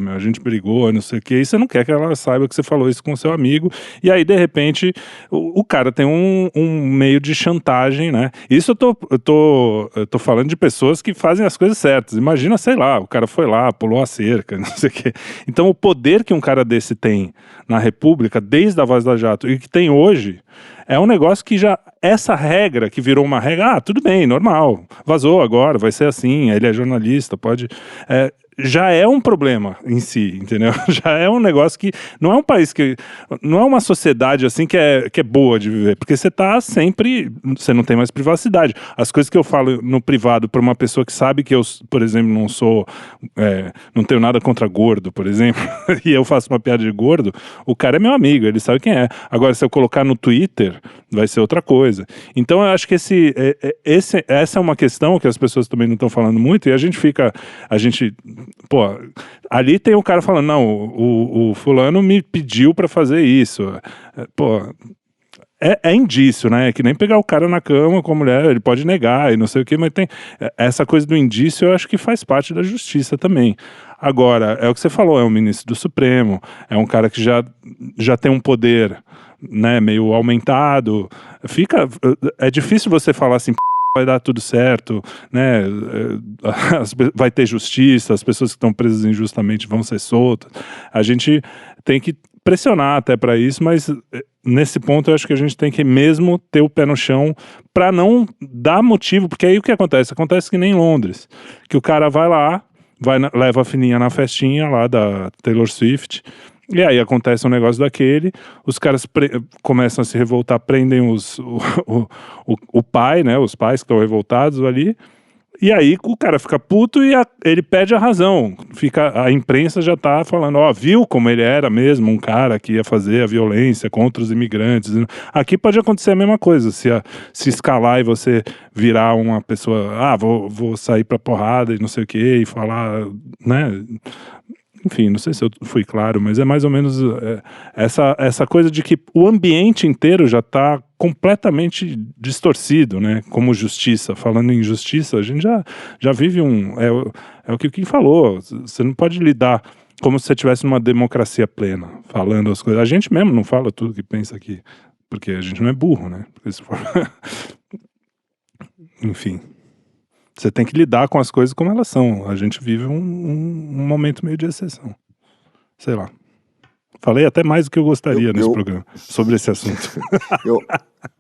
a gente brigou, não sei o que, e você não quer que ela saiba que você falou isso com seu amigo, e aí de repente o cara tem um meio de chantagem, né? Isso eu tô falando de pessoas que fazem as coisas certas. Imagina, sei lá, o cara foi lá, pulou a cerca, não sei o que. Então o poder que um cara desse tem na República, desde a Vaza Jato, e que tem hoje, é um negócio que já, essa regra que virou uma regra, tudo bem, normal, vazou agora, vai ser assim, ele é jornalista, pode... já é um problema em si, entendeu? Já é um negócio que não é um país que... não é uma sociedade assim que é boa de viver, porque você tá sempre... você não tem mais privacidade. As coisas que eu falo no privado para uma pessoa que sabe que eu, por exemplo, não sou... não tenho nada contra gordo, por exemplo, e eu faço uma piada de gordo, o cara é meu amigo, ele sabe quem é. Agora, se eu colocar no Twitter, vai ser outra coisa. Então, eu acho que essa é uma questão que as pessoas também não estão falando muito, e a gente pô, ali tem o cara falando, não, o fulano me pediu pra fazer isso. Pô, é indício, né? É que nem pegar o cara na cama com a mulher, ele pode negar e não sei o que, mas tem essa coisa do indício, eu acho que faz parte da justiça também. Agora, é o que você falou, é um ministro do Supremo, é um cara que já tem um poder, né, meio aumentado. É difícil você falar assim, vai dar tudo certo, né? Vai ter justiça, as pessoas que estão presas injustamente vão ser soltas. A gente tem que pressionar até para isso, mas nesse ponto eu acho que a gente tem que mesmo ter o pé no chão para não dar motivo, porque aí o que acontece? Acontece que nem em Londres, que o cara vai lá, leva a filhinha na festinha lá da Taylor Swift, e aí acontece um negócio daquele, os caras começam a se revoltar, prendem o pai, né, os pais que estão revoltados ali, e aí o cara fica puto e ele pede a razão. A imprensa já tá falando, viu como ele era mesmo, um cara que ia fazer a violência contra os imigrantes. Aqui pode acontecer a mesma coisa, se escalar e você virar uma pessoa, vou sair pra porrada e não sei o que, e falar, né... Enfim, não sei se eu fui claro, mas é mais ou menos essa coisa de que o ambiente inteiro já está completamente distorcido, né? Como justiça. Falando em justiça, a gente já vive é o que o Kim falou. Você não pode lidar como se você estivesse numa democracia plena, falando as coisas. A gente mesmo não fala tudo que pensa aqui, porque a gente não é burro, né? Enfim. Você tem que lidar com as coisas como elas são. A gente vive um momento meio de exceção. Sei lá. Falei até mais do que eu gostaria nesse programa sobre esse assunto.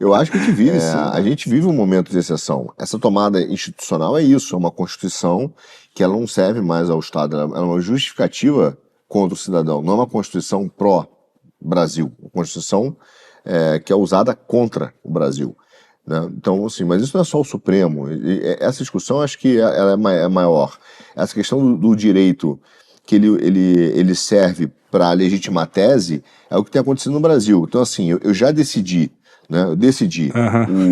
Eu acho que a gente vive um momento de exceção. Essa tomada institucional é isso, é uma Constituição que ela não serve mais ao Estado, ela é uma justificativa contra o cidadão, não é uma Constituição pró-Brasil, uma Constituição que é usada contra o Brasil. Né? Então, assim, mas isso não é só o Supremo. Essa discussão, acho que ela é maior. Essa questão do direito que ele serve para legitimar a tese é o que tem acontecido no Brasil. Então, assim, eu já decidi, né?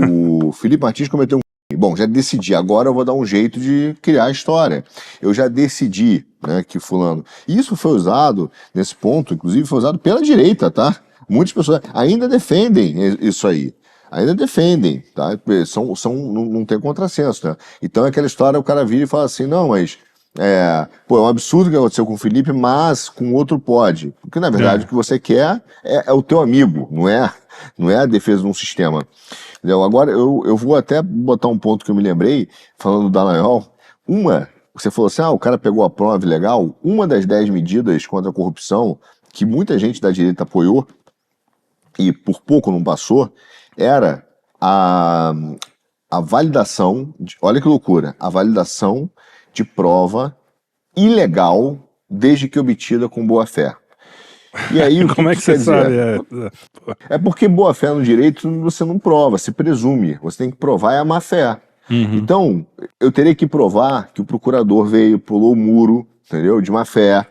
O Felipe Martins cometeu um crime. Bom, já decidi, agora eu vou dar um jeito de criar a história. Eu já decidi, né, que fulano... E isso foi usado, nesse ponto, inclusive foi usado pela direita, tá? Muitas pessoas ainda defendem isso aí. Ainda defendem, tá? Não tem contrassenso, né? Então é aquela história, o cara vira e fala assim, não, mas é um absurdo o que aconteceu com o Felipe, mas com outro pode. Porque, na verdade, o que você quer é o teu amigo, não é a defesa de um sistema. Entendeu? Agora, eu vou até botar um ponto que eu me lembrei, falando do Dallagnol. Você falou assim, o cara pegou a prova legal, uma das 10 medidas contra a corrupção que muita gente da direita apoiou e por pouco não passou, era a validação, olha que loucura, a validação de prova ilegal desde que obtida com boa-fé. E aí, Como é que você sabe? É porque boa-fé no direito você não prova, se presume. Você tem que provar a má-fé. Então, eu teria que provar que o procurador veio, pulou o muro, entendeu? De má-fé,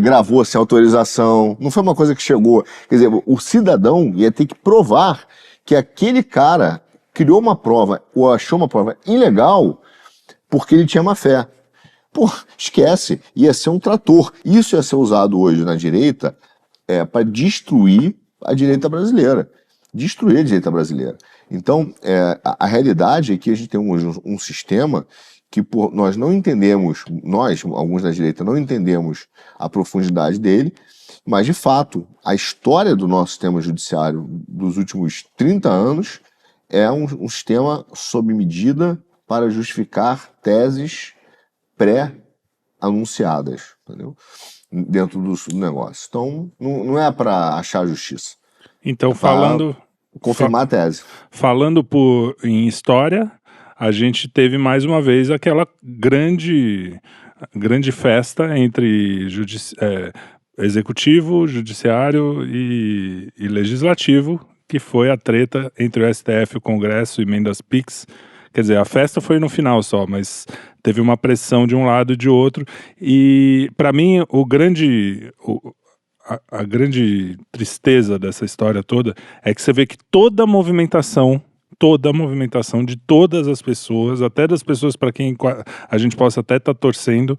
gravou sem autorização, não foi uma coisa que chegou. Quer dizer, o cidadão ia ter que provar que aquele cara criou uma prova ou achou uma prova ilegal porque ele tinha má-fé. Pô, esquece, ia ser um trator. Isso ia ser usado hoje na direita para destruir a direita brasileira. Destruir a direita brasileira. Então, a realidade é que a gente tem um sistema que nós não entendemos, nós, alguns da direita, não entendemos a profundidade dele, mas, de fato, a história do nosso sistema judiciário dos últimos 30 anos é um sistema sob medida para justificar teses pré-anunciadas, entendeu? Dentro do negócio. Então, não é para achar justiça. Então, confirmar a tese. Falando em história, a gente teve mais uma vez aquela grande festa entre executivo, judiciário e legislativo, que foi a treta entre o STF, o Congresso e emendas PIX. Quer dizer, a festa foi no final só, mas teve uma pressão de um lado e de outro. E, para mim, a grande tristeza dessa história toda é que você vê que toda a movimentação de todas as pessoas, até das pessoas para quem a gente possa até estar torcendo,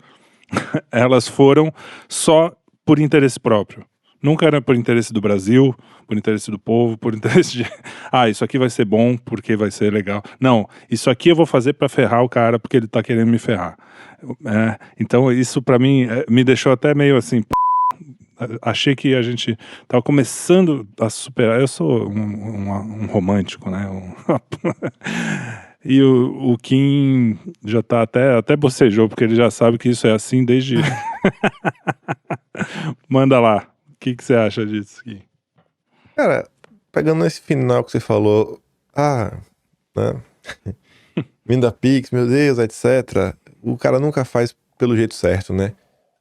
elas foram só por interesse próprio. Nunca era por interesse do Brasil, por interesse do povo, por interesse de... isso aqui vai ser bom porque vai ser legal. Não, isso aqui eu vou fazer para ferrar o cara porque ele tá querendo me ferrar. Então isso para mim me deixou até meio assim... Achei que a gente tava começando a superar... Eu sou um romântico, né? E o Kim já tá até bocejou, porque ele já sabe que isso é assim desde... Manda lá. O que você acha disso aqui? Cara, pegando esse final que você falou, né? Vinda Pix, meu Deus, etc. O cara nunca faz pelo jeito certo, né?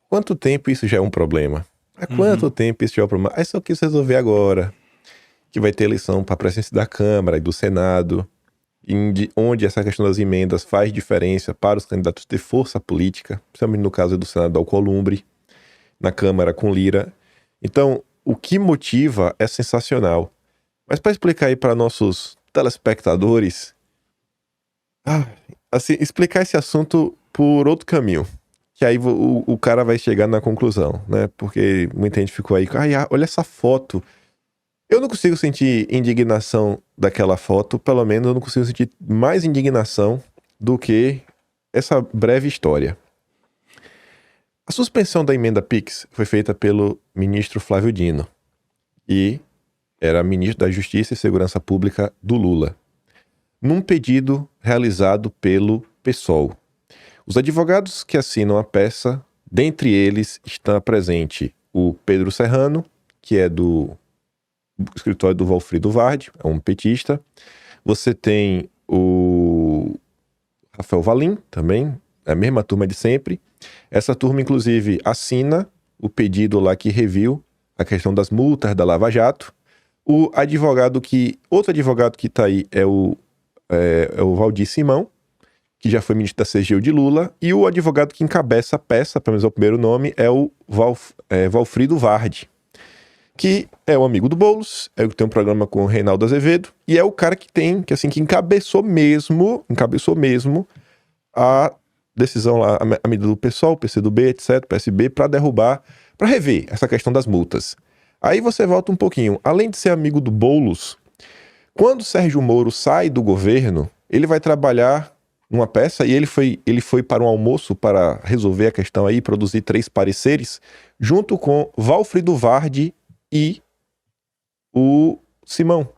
Quanto tempo isso já é um problema? Há quanto tempo isso já é um problema? Aí só quis resolver agora, que vai ter eleição para a presidência da Câmara e do Senado, onde essa questão das emendas faz diferença para os candidatos ter força política, principalmente no caso do Senado Alcolumbre, na Câmara com Lira. Então, o que motiva é sensacional. Mas para explicar aí para nossos telespectadores, assim, explicar esse assunto por outro caminho, que aí o cara vai chegar na conclusão, né? Porque muita gente ficou aí, olha essa foto. Eu não consigo sentir indignação daquela foto, pelo menos eu não consigo sentir mais indignação do que essa breve história. A suspensão da emenda PIX foi feita pelo ministro Flávio Dino, e era ministro da Justiça e Segurança Pública do Lula, num pedido realizado pelo PSOL. Os advogados que assinam a peça, dentre eles está presente o Pedro Serrano, que é do escritório do Valfrido Vardi, é um petista. Você tem o Rafael Valim, também, a mesma turma de sempre. Essa turma, inclusive, assina o pedido lá que reviu a questão das multas da Lava Jato. Outro advogado que está aí é o Valdir Simão, que já foi ministro da CGU de Lula, e o advogado que encabeça a peça, pelo menos é o primeiro nome, é o Valfrido Vardi, que é o amigo do Boulos, é o que tem um programa com o Reinaldo Azevedo, e é o cara que encabeçou mesmo a decisão lá, a medida do PSOL, PCdoB, etc., PSB, para rever essa questão das multas. Aí você volta um pouquinho. Além de ser amigo do Boulos, quando Sérgio Moro sai do governo, ele vai trabalhar numa peça e ele foi para um almoço para resolver a questão aí, produzir 3 pareceres, junto com Valfrido Vardi e o Simão.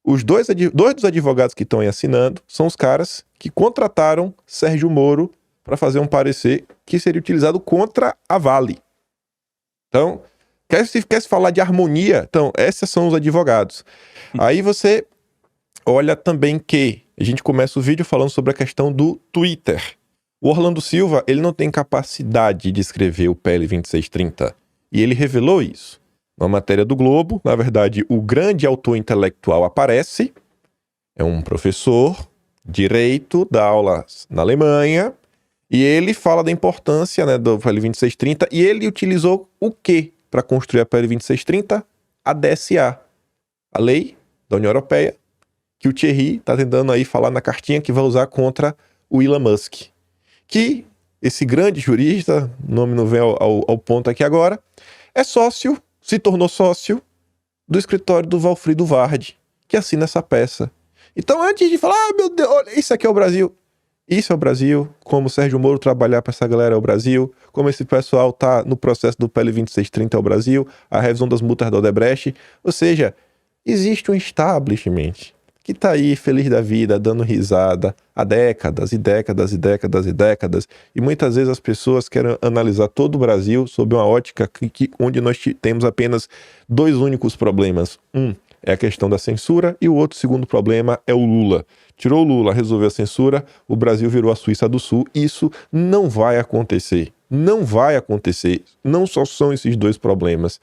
Os dois dos advogados que estão aí assinando são os caras que contrataram Sérgio Moro para fazer um parecer que seria utilizado contra a Vale. Então, quer se falar de harmonia? Então, esses são os advogados. Aí você olha também que A gente começa o vídeo falando sobre a questão do Twitter. O Orlando Silva, ele não tem capacidade de escrever o PL 2630. E ele revelou isso. Na matéria do Globo, na verdade, o grande autor intelectual aparece. É um professor, direito, dá aulas na Alemanha. E ele fala da importância, né, do PL 2630. E ele utilizou o quê para construir a PL 2630? A DSA, a lei da União Europeia, que o Thierry está tentando aí falar na cartinha que vai usar contra o Elon Musk. Que esse grande jurista, o nome não vem ao ponto aqui agora, é sócio, se tornou sócio do escritório do Valfrido Vardi, que assina essa peça. Então, antes de falar, meu Deus, olha, isso aqui é o Brasil. Isso é o Brasil, como o Sérgio Moro trabalhar para essa galera é o Brasil, como esse pessoal tá no processo do PL 2630 é o Brasil, a revisão das multas da Odebrecht. Ou seja, existe um establishment que tá aí feliz da vida, dando risada há décadas e décadas e décadas e décadas. E muitas vezes as pessoas querem analisar todo o Brasil sob uma ótica onde nós temos apenas dois únicos problemas. Um é a questão da censura e o outro segundo problema é o Lula. Tirou o Lula, resolveu a censura, o Brasil virou a Suíça do Sul. Isso não vai acontecer. Não vai acontecer. Não só são esses dois problemas.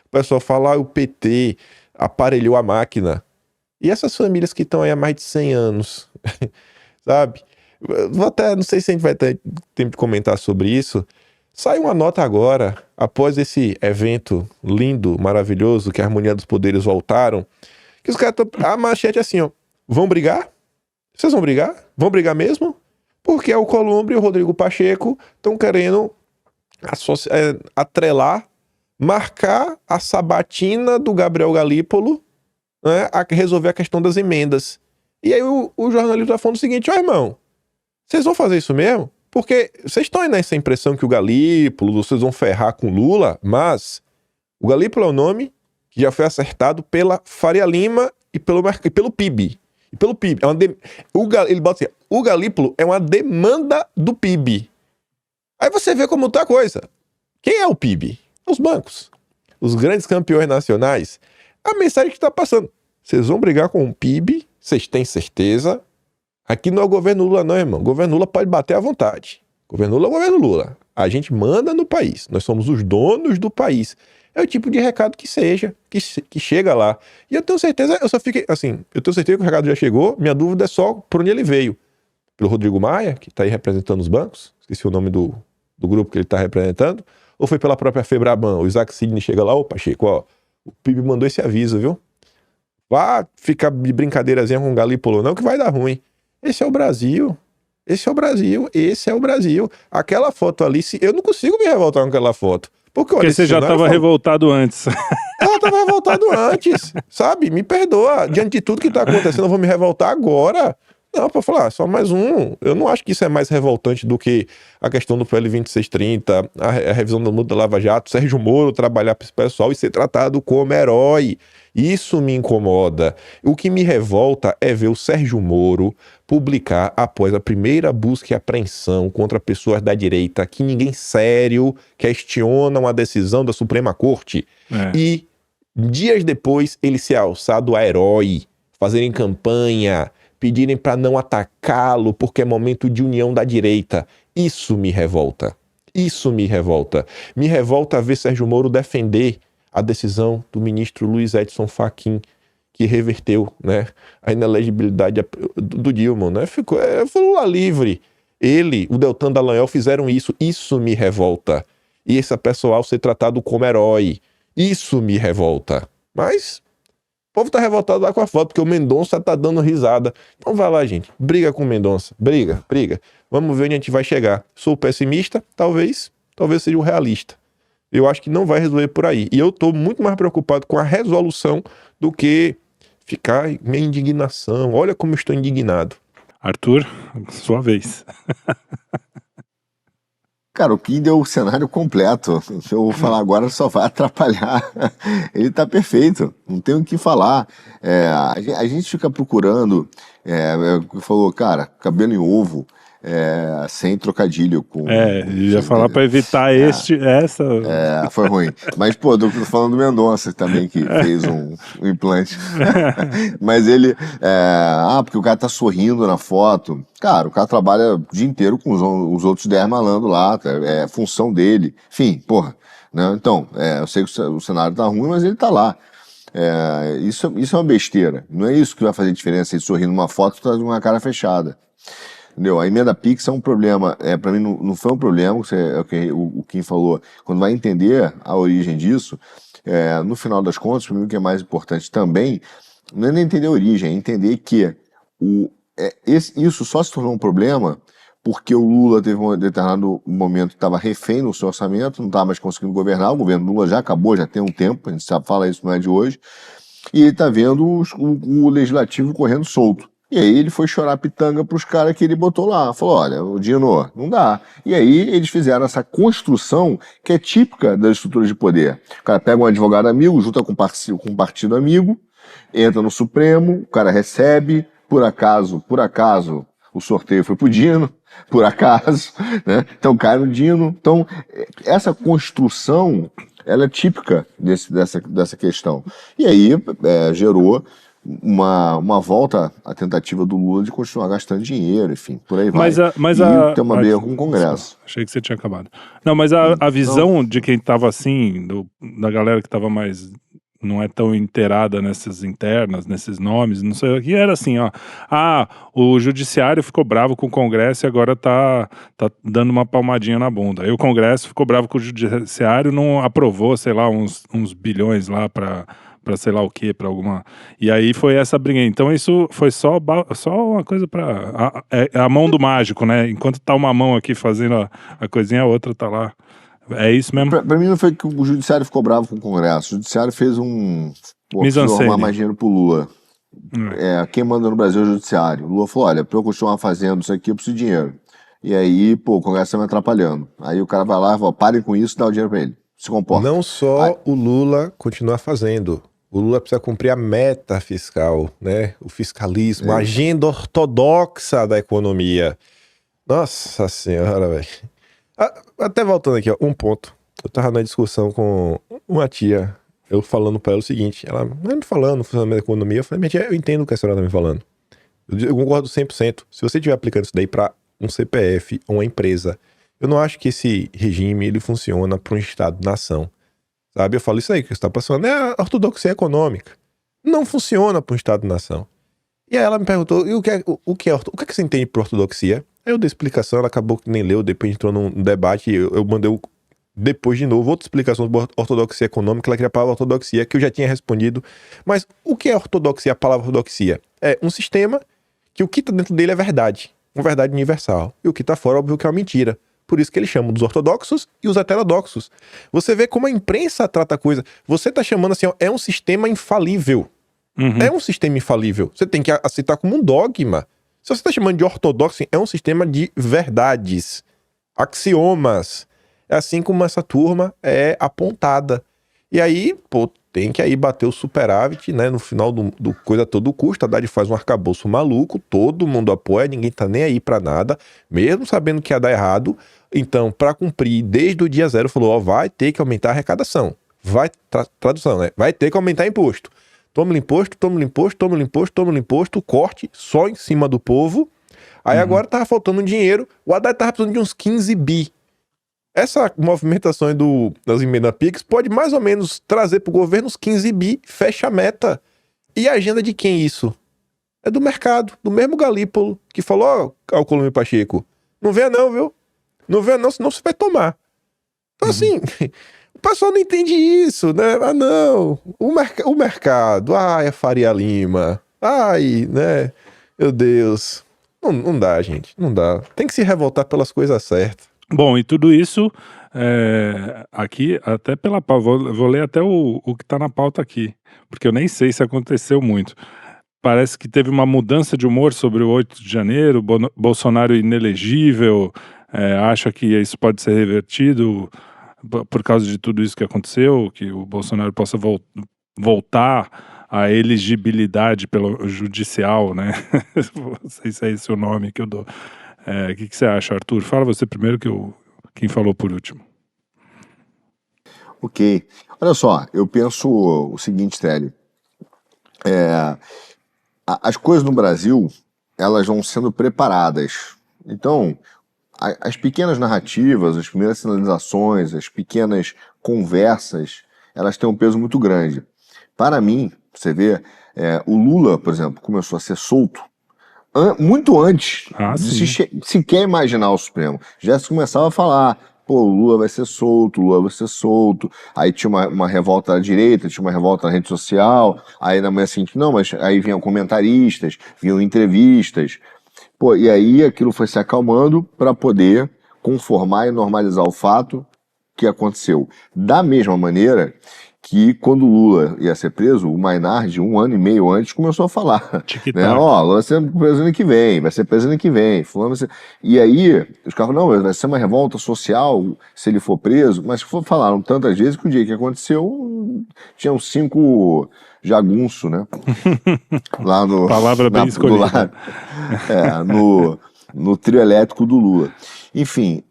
O pessoal fala, o PT aparelhou a máquina. E essas famílias que estão aí há mais de 100 anos, sabe? Vou até, não sei se a gente vai ter tempo de comentar sobre isso. Sai uma nota agora, após esse evento lindo, maravilhoso, que a Harmonia dos Poderes voltaram, que os caras estão... A manchete é assim, ó. Vão brigar? Vocês vão brigar? Vão brigar mesmo? Porque o Columbre e o Rodrigo Pacheco estão querendo atrelar, marcar a sabatina do Gabriel Galípolo, né, a resolver a questão das emendas. E aí o jornalista tá falando o seguinte, ó irmão, vocês vão fazer isso mesmo? Porque vocês estão aí nessa impressão que o Galípolo, vocês vão ferrar com Lula, mas o Galípolo é o nome que já foi acertado pela Faria Lima e pelo PIB. E pelo PIB. Ele bota assim, o Galípolo é uma demanda do PIB. Aí você vê como tá a coisa. Quem é o PIB? Os bancos. Os grandes campeões nacionais. A mensagem que está passando. Vocês vão brigar com o PIB, vocês têm certeza? Aqui não é o governo Lula não, irmão. O governo Lula pode bater à vontade. O governo Lula é o governo Lula. A gente manda no país. Nós somos os donos do país. É o tipo de recado que chega lá. E eu tenho certeza, eu tenho certeza que o recado já chegou. Minha dúvida é só por onde ele veio. Pelo Rodrigo Maia, que está aí representando os bancos. Esqueci o nome do grupo que ele está representando. Ou foi pela própria Febraban? O Isaac Sidney chega lá, opa, Chico, ó. O PIB mandou esse aviso, viu? Vá ficar de brincadeirazinha com o Galípolo não, que vai dar ruim. Esse é o Brasil. Esse é o Brasil. Esse é o Brasil. Aquela foto ali, eu não consigo me revoltar com aquela foto. Porque você já estava revoltado antes. Eu estava revoltado antes, sabe? Me perdoa. Diante de tudo que está acontecendo, eu vou me revoltar agora. Não, para falar, só mais um. Eu não acho que isso é mais revoltante do que a questão do PL 2630, a revisão do mundo da Lava Jato, Sérgio Moro trabalhar para esse pessoal e ser tratado como herói. Isso me incomoda. O que me revolta é ver o Sérgio Moro publicar após a primeira busca e apreensão contra pessoas da direita que ninguém sério questionam a decisão da Suprema Corte. E dias depois ele ser alçado a herói, fazerem campanha, pedirem para não atacá-lo porque é momento de união da direita. Isso me revolta. Isso me revolta. Me revolta ver Sérgio Moro defender a decisão do ministro Luiz Edson Fachin, que reverteu, né, a inelegibilidade do Dilma, né? Foi Lula livre. Ele, o Deltan Dallagnol fizeram isso. Isso me revolta. E esse pessoal ser tratado como herói. Isso me revolta. Mas o povo tá revoltado lá com a foto, porque o Mendonça tá dando risada. Então vai lá, gente. Briga com o Mendonça. Briga. Vamos ver onde a gente vai chegar. Sou pessimista? Talvez seja o realista. Eu acho que não vai resolver por aí. E eu tô muito mais preocupado com a resolução do que ficar minha indignação. Olha como eu estou indignado. Arthur, sua vez. Cara, o Kim deu o cenário completo. Se eu vou falar agora, só vai atrapalhar. Ele tá perfeito, não tem o que falar. A gente fica procurando, falou, cara, cabelo em ovo. sem trocadilho com... ia falar para evitar essa... foi ruim. Mas, pô, tô falando do Mendonça também, que fez um implante. Mas ele... porque o cara tá sorrindo na foto. Cara, o cara trabalha o dia inteiro com os outros 10 malandros lá, é função dele. Enfim, porra. Né? Então, eu sei que o cenário tá ruim, mas ele tá lá. Isso é uma besteira. Não é isso que vai fazer diferença ele sorrir numa foto e tá com uma cara fechada. Entendeu? A emenda Pix é um problema. Para mim não foi um problema, o Kim falou. Quando vai entender a origem disso, no final das contas, para mim o que é mais importante também não é nem entender a origem, é entender que isso só se tornou um problema porque o Lula teve um determinado momento que estava refém no seu orçamento, não estava mais conseguindo governar, o governo Lula já acabou, já tem um tempo, a gente fala isso, não é de hoje, e ele está vendo o legislativo correndo solto. E aí ele foi chorar pitanga para os caras que ele botou lá, falou, olha, o Dino, não dá. E aí eles fizeram essa construção que é típica das estruturas de poder. O cara pega um advogado amigo, junta com um partido amigo, entra no Supremo, o cara recebe, por acaso, o sorteio foi pro Dino, por acaso, né? Então cai no Dino. Então, essa construção, ela é típica dessa questão. E aí gerou uma volta à tentativa do Lula de continuar gastando dinheiro, enfim, por aí vai. E tem uma briga com o Congresso. Achei que você tinha acabado. Não, mas a visão de quem tava assim, da galera que tava mais... não é tão inteirada nessas internas, nesses nomes, não sei o que, era assim, ó, o judiciário ficou bravo com o Congresso e agora tá dando uma palmadinha na bunda. Aí o Congresso ficou bravo com o judiciário, não aprovou, sei lá, uns bilhões lá pra sei lá o que, pra alguma... E aí foi essa briga. Então isso foi só uma coisa pra... a mão do mágico, né? Enquanto tá uma mão aqui fazendo a coisinha, a outra tá lá. É isso mesmo? Pra mim não foi que o judiciário ficou bravo com o Congresso. O judiciário fez precisou arrumar mais dinheiro pro Lula. Quem manda no Brasil é o judiciário. O Lula falou, olha, pra eu continuar fazendo isso aqui, eu preciso de dinheiro. E aí, o Congresso tá me atrapalhando. Aí o cara vai lá e fala, parem com isso e dá o dinheiro pra ele. Se comporta. Não só o Lula continuar fazendo. O Lula precisa cumprir a meta fiscal, né? O fiscalismo, a agenda ortodoxa da economia. Nossa Senhora, velho. Até voltando aqui, ó, um ponto. Eu tava na discussão com uma tia, eu falando pra ela o seguinte, ela me falando, funcionamento da economia, eu falei, minha tia, eu entendo o que a senhora tá me falando. Eu concordo 100%. Se você estiver aplicando isso daí pra um CPF ou uma empresa, eu não acho que esse regime, ele funciona pra um Estado-nação. Sabe? Eu falo, isso aí que você tá passando é a ortodoxia econômica. Não funciona pra um Estado-nação. E aí ela me perguntou, e o que você entende por ortodoxia? Aí eu dei explicação, ela acabou que nem leu, depois entrou num debate, eu mandei depois de novo outra explicação sobre ortodoxia econômica, ela queria a palavra ortodoxia, que eu já tinha respondido. Mas o que é ortodoxia, a palavra ortodoxia? É um sistema que o que tá dentro dele é verdade, uma verdade universal. E o que tá fora, óbvio que é uma mentira. Por isso que eles chamam dos ortodoxos e os heterodoxos. Você vê como a imprensa trata a coisa. Você tá chamando assim, ó, é um sistema infalível. É um sistema infalível. Você tem que aceitar como um dogma. Se você está chamando de ortodoxo, é um sistema de verdades, axiomas. É assim como essa turma é apontada. E aí, tem que aí bater o superávit, né? No final do coisa todo custa, a Haddad faz um arcabouço maluco, todo mundo apoia, ninguém tá nem aí pra nada, mesmo sabendo que ia dar errado. Então, para cumprir, desde o dia zero, falou, vai ter que aumentar a arrecadação. Tradução, né? Vai ter que aumentar imposto. Toma o imposto, corte só em cima do povo. Aí agora tava faltando dinheiro, o Haddad tava precisando de uns 15 bi. Essa movimentação aí das emendas Pix pode mais ou menos trazer pro governo uns 15 bi, fecha a meta. E a agenda de quem isso? É do mercado, do mesmo Galípolo, que falou, ao Colombo Pacheco, não venha não, viu? Não venha não, senão você vai tomar. Então assim... O pessoal não entende isso, né? Não, o mercado, é Faria Lima, né? Meu Deus, não dá, gente, não dá. Tem que se revoltar pelas coisas certas. Bom, e tudo isso, aqui, até pela pauta, vou ler até o que tá na pauta aqui, porque eu nem sei se aconteceu muito. Parece que teve uma mudança de humor sobre o 8 de janeiro, Bolsonaro inelegível, acha que isso pode ser revertido... por causa de tudo isso que aconteceu, que o Bolsonaro possa voltar à elegibilidade pelo judicial, né? Não sei se é esse o nome que eu dou. O que você acha, Arthur? Fala você primeiro, quem falou por último. Ok. Olha só, eu penso o seguinte, Télio. As coisas no Brasil, elas vão sendo preparadas. Então, as pequenas narrativas, as primeiras sinalizações, as pequenas conversas, elas têm um peso muito grande. Para mim, você vê, o Lula, por exemplo, começou a ser solto muito antes de sequer imaginar o Supremo. Já se começava a falar, pô, o Lula vai ser solto, o Lula vai ser solto. Aí tinha uma revolta à direita, tinha uma revolta na rede social. Aí na manhã seguinte, não, mas aí vinham comentaristas, vinham entrevistas. Pô, e aí aquilo foi se acalmando para poder conformar e normalizar o fato que aconteceu. Da mesma maneira que quando o Lula ia ser preso, o Maynard, 1 ano e meio antes, começou a falar. Né? Ó, Lula vai ser preso ano que vem, vai ser preso ano que vem. E aí, os caras falaram, não, vai ser uma revolta social se ele for preso, mas falaram tantas vezes que o dia que aconteceu, tinham 5 jagunço, né? Lá no... Palavra bem escolhida. No trio elétrico do Lula. Enfim,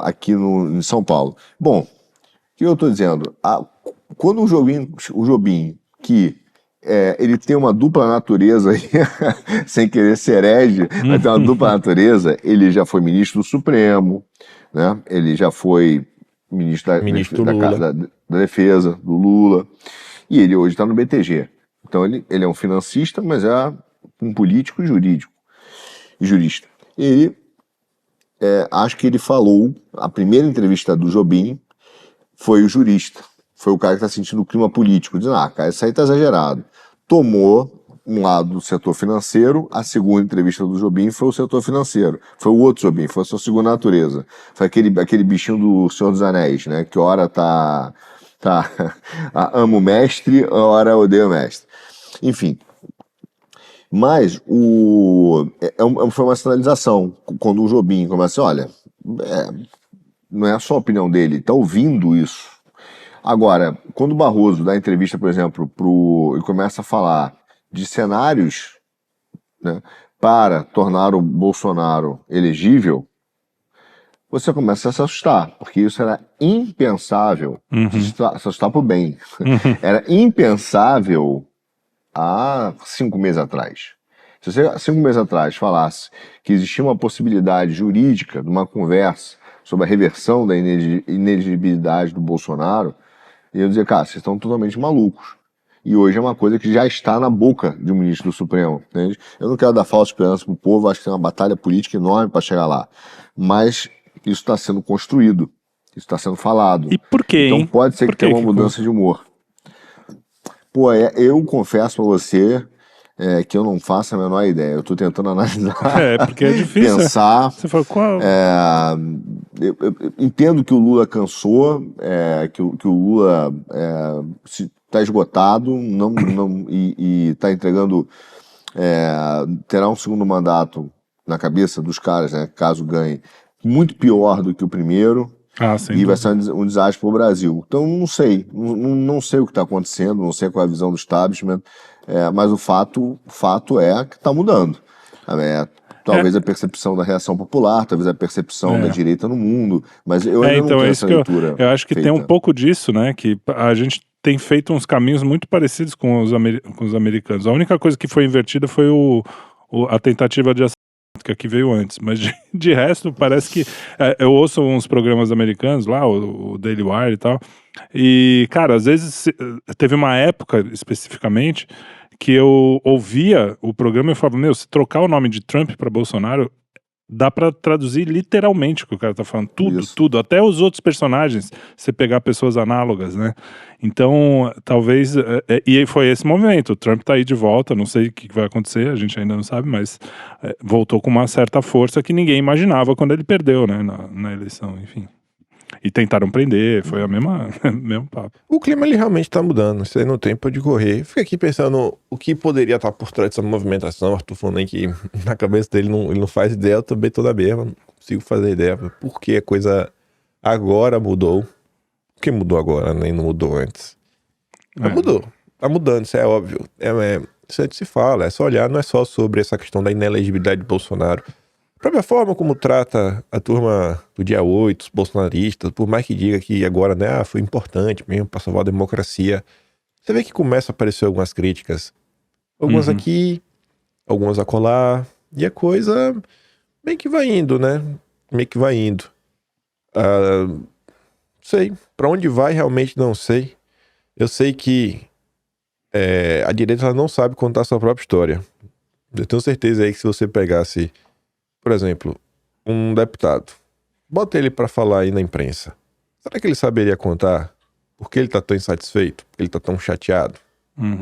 aqui em São Paulo. Bom, o que eu estou dizendo? Quando o Jobim, que ele tem uma dupla natureza aí, sem querer ser herege, mas tem uma dupla natureza, ele já foi ministro do Supremo, né? Ele já foi ministro da Defesa do Lula, e ele hoje está no BTG. Então ele é um financista, mas é um político e jurista. Ele, acho que ele falou, a primeira entrevista do Jobim foi o jurista. Foi o cara que está sentindo o clima político, dizendo, cara, isso aí tá exagerado. Tomou um lado do setor financeiro, a segunda entrevista do Jobim foi o setor financeiro. Foi o outro Jobim, foi a sua segunda natureza. Foi aquele bichinho do Senhor dos Anéis, né? Que hora tá amo o mestre, hora odeio o mestre. Enfim. Mas foi uma sinalização. Quando o Jobim começa, olha, não é só a opinião dele, tá ouvindo isso. Agora, quando o Barroso dá entrevista, por exemplo, e começa a falar de cenários, né, para tornar o Bolsonaro elegível, você começa a se assustar, porque isso era impensável, se assustar pro bem, era impensável há 5 meses atrás. Se você, 5 meses atrás, falasse que existia uma possibilidade jurídica de uma conversa sobre a reversão da inelegibilidade do Bolsonaro, eu dizer, cara, vocês estão totalmente malucos. E hoje é uma coisa que já está na boca de um ministro do Supremo. Entende? Eu não quero dar falsa esperança pro povo, acho que tem uma batalha política enorme para chegar lá. Mas isso está sendo construído, isso está sendo falado. E por quê, então pode ser que tenha uma mudança de humor. Pô, eu confesso para você que eu não faço a menor ideia. Eu estou tentando analisar. Porque é difícil. Pensar. Você fala, qual? Eu entendo que o Lula cansou, que o Lula está esgotado e está entregando. Terá um segundo mandato na cabeça dos caras, né, caso ganhe, muito pior do que o primeiro. E vai ser um desastre para o Brasil. Então, não sei. Não sei o que está acontecendo, não sei qual é a visão do establishment, mas o fato é que está mudando. Talvez a percepção da reação popular, talvez a percepção da direita no mundo, mas eu ainda não tenho essa leitura. Eu acho que tem um pouco disso, né? Que a gente tem feito uns caminhos muito parecidos com os americanos. A única coisa que foi invertida foi a tentativa de que veio antes, mas de resto parece que eu ouço uns programas americanos lá, o Daily Wire e tal, e cara, às vezes teve uma época especificamente que eu ouvia o programa e eu falava, se trocar o nome de Trump para Bolsonaro, dá pra traduzir literalmente o que o cara tá falando, tudo, até os outros personagens, você pegar pessoas análogas, né? Então, talvez, e foi esse movimento, o Trump tá aí de volta, não sei o que vai acontecer, a gente ainda não sabe, mas voltou com uma certa força que ninguém imaginava quando ele perdeu, né, na eleição, enfim. E tentaram prender, foi mesmo papo. O clima, ele realmente tá mudando, isso aí não tem pra onde correr. Fica aqui pensando o que poderia estar por trás dessa movimentação. Arthur falando aí que na cabeça dele ele não faz ideia, eu também tô da mesma, não consigo fazer ideia. Por que a coisa agora mudou? Por que mudou agora, nem não mudou antes? Mas mudou, tá mudando, isso é óbvio. Isso a gente se fala, é só olhar, não é só sobre essa questão da inelegibilidade de Bolsonaro. própria forma como trata a turma do dia 8, os bolsonaristas, por mais que diga que agora, né, foi importante mesmo para salvar a democracia, você vê que começa a aparecer algumas críticas. Algumas aqui, algumas acolá, e a coisa meio que vai indo, né? Meio que vai indo. Sei, pra onde vai realmente não sei. Eu sei que a direita ela não sabe contar a sua própria história. Eu tenho certeza aí que se você pegasse, por exemplo, um deputado, bota ele pra falar aí na imprensa, será que ele saberia contar por que ele tá tão insatisfeito, por que ele tá tão chateado?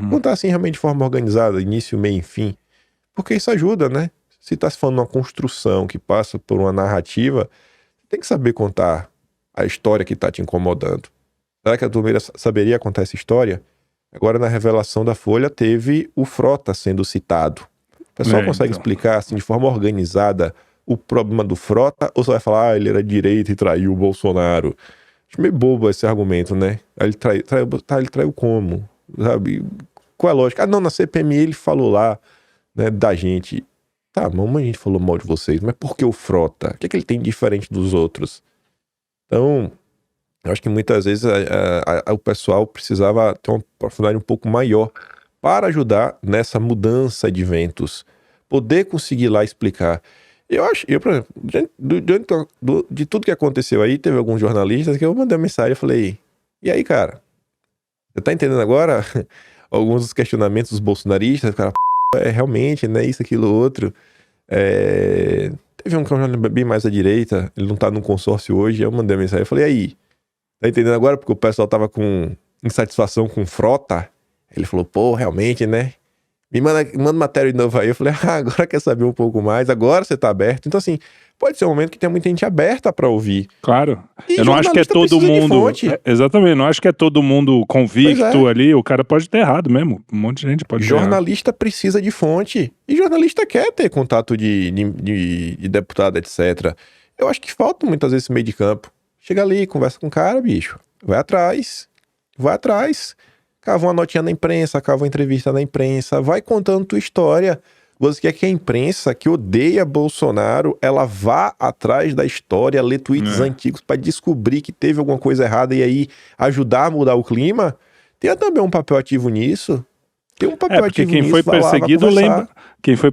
Contar assim realmente de forma organizada, início, meio e fim. Porque isso ajuda, né? Se tá se falando de uma construção que passa por uma narrativa, tem que saber contar a história que tá te incomodando. Será que a turma saberia contar essa história? Agora, na revelação da Folha, teve o Frota sendo citado. O pessoal consegue explicar, assim, de forma organizada, o problema do Frota? Ou você vai falar, ele era de direita e traiu o Bolsonaro? Acho meio bobo esse argumento, né? Ele traiu como? Sabe? Qual é a lógica? Não, na CPMI ele falou lá, né, da gente. Tá, mamãe, a gente falou mal de vocês, mas por que o Frota? O que é que ele tem de diferente dos outros? Então, eu acho que muitas vezes o pessoal precisava ter uma profundidade um pouco maior para ajudar nessa mudança de ventos. Poder conseguir lá explicar. Por exemplo, diante de tudo que aconteceu aí, teve alguns jornalistas que eu mandei uma mensagem e falei, e aí, cara, você tá entendendo agora alguns dos questionamentos dos bolsonaristas? O cara, realmente, né, isso, aquilo, outro. Teve um canal bem mais à direita, ele não tá num consórcio hoje, eu mandei uma mensagem, eu falei, aí, tá entendendo agora? Porque o pessoal tava com insatisfação com Frota. Ele falou, pô, realmente, né? Me manda matéria de novo aí. Eu falei, agora quer saber um pouco mais, agora você tá aberto. Então, assim, pode ser um momento que tem muita gente aberta pra ouvir. Claro. E eu não acho que é todo mundo. Exatamente, não acho que é todo mundo convicto ali. O cara pode ter errado mesmo. Um monte de gente pode ter errado. Jornalista precisa de fonte. E jornalista quer ter contato de deputado, etc. Eu acho que falta muitas vezes esse meio de campo. Chega ali, conversa com o cara, bicho. Vai atrás. Cava uma notinha na imprensa, cava uma entrevista na imprensa. Vai contando tua história. Você quer que a imprensa, que odeia Bolsonaro, ela vá atrás da história, ler tweets antigos para descobrir que teve alguma coisa errada e aí ajudar a mudar o clima? Tem também um papel ativo nisso. Tem um papel ativo quem nisso. Foi perseguido lembra. Quem foi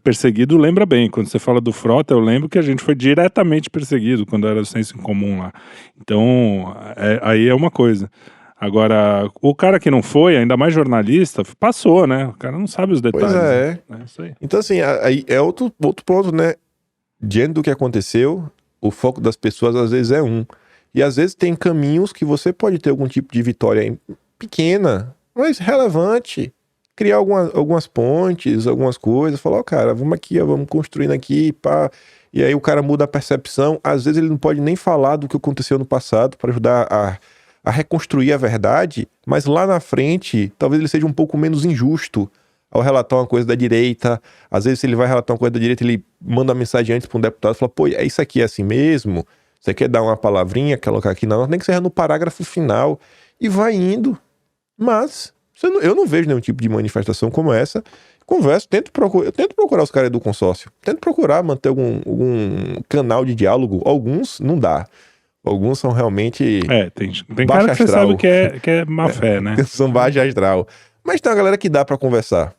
perseguido lembra bem. Quando você fala do Frota, eu lembro que a gente foi diretamente perseguido quando era o Senso em Comum lá. Então, aí é uma coisa. Agora, o cara que não foi, ainda mais jornalista, passou, né? O cara não sabe os detalhes. Pois é. Né? Isso aí. Então, assim, aí é outro ponto, né? Diante do que aconteceu, o foco das pessoas às vezes é um. E às vezes tem caminhos que você pode ter algum tipo de vitória pequena, mas relevante. Criar algumas pontes, algumas coisas. Falar, cara, vamos aqui, vamos construindo aqui, pá. E aí o cara muda a percepção. Às vezes ele não pode nem falar do que aconteceu no passado para ajudar a reconstruir a verdade, mas lá na frente, talvez ele seja um pouco menos injusto ao relatar uma coisa da direita. Às vezes, se ele vai relatar uma coisa da direita, ele manda uma mensagem antes para um deputado e fala, pô, isso aqui é assim mesmo? Você quer dar uma palavrinha, colocar aqui? Não, nem que seja no parágrafo final. E vai indo. Mas eu não vejo nenhum tipo de manifestação como essa. Converso, eu tento procurar os caras do consórcio. Tento procurar manter algum canal de diálogo. Alguns não dá. Alguns são realmente tem cara que você sabe que é má fé, né? São baixa astral. Mas tem uma galera que dá pra conversar.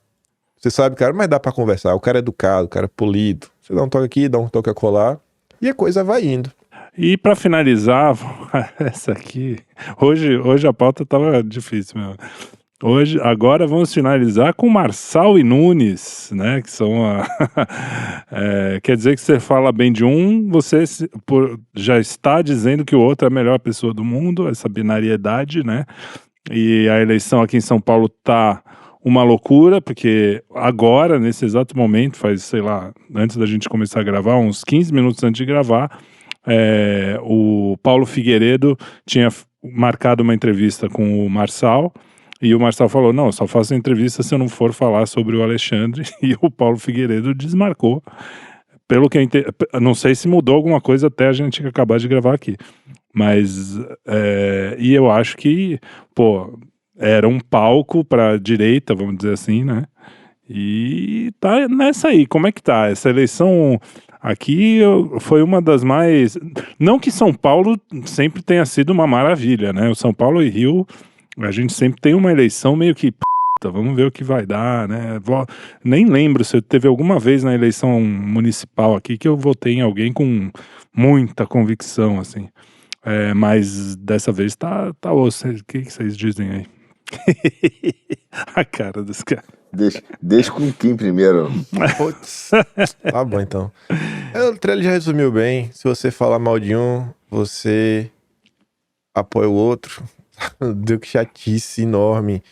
Você sabe, cara, mas dá pra conversar. O cara é educado, o cara é polido. Você dá um toque aqui, dá um toque acolá. E a coisa vai indo. E pra finalizar, essa aqui... Hoje a pauta tava difícil mesmo. Agora vamos finalizar com Marçal e Nunes, né? Que são quer dizer que você fala bem de um, você já está dizendo que o outro é a melhor pessoa do mundo, essa binariedade, né? E a eleição aqui em São Paulo tá uma loucura, porque agora, nesse exato momento, faz, sei lá, antes da gente começar a gravar, uns 15 minutos antes de gravar, o Paulo Figueiredo tinha marcado uma entrevista com o Marçal. E o Marçal falou, não, eu só faço entrevista se eu não for falar sobre o Alexandre. E o Paulo Figueiredo desmarcou. Pelo que eu não sei se mudou alguma coisa até a gente acabar de gravar aqui. Mas, e eu acho que, pô, era um palco pra direita, vamos dizer assim, né? E tá nessa aí. Como é que tá? Essa eleição aqui foi uma das mais... Não que São Paulo sempre tenha sido uma maravilha, né? O São Paulo e Rio, a gente sempre tem uma eleição meio que... Vamos ver o que vai dar, né? Nem lembro se teve alguma vez na eleição municipal aqui que eu votei em alguém com muita convicção, assim. Mas dessa vez tá osso. O que vocês dizem aí? A cara dos caras. Deixa com quem primeiro? Putz, tá bom então. O trailer já resumiu bem. Se você falar mal de um, você apoia o outro. Deu que chatice enorme.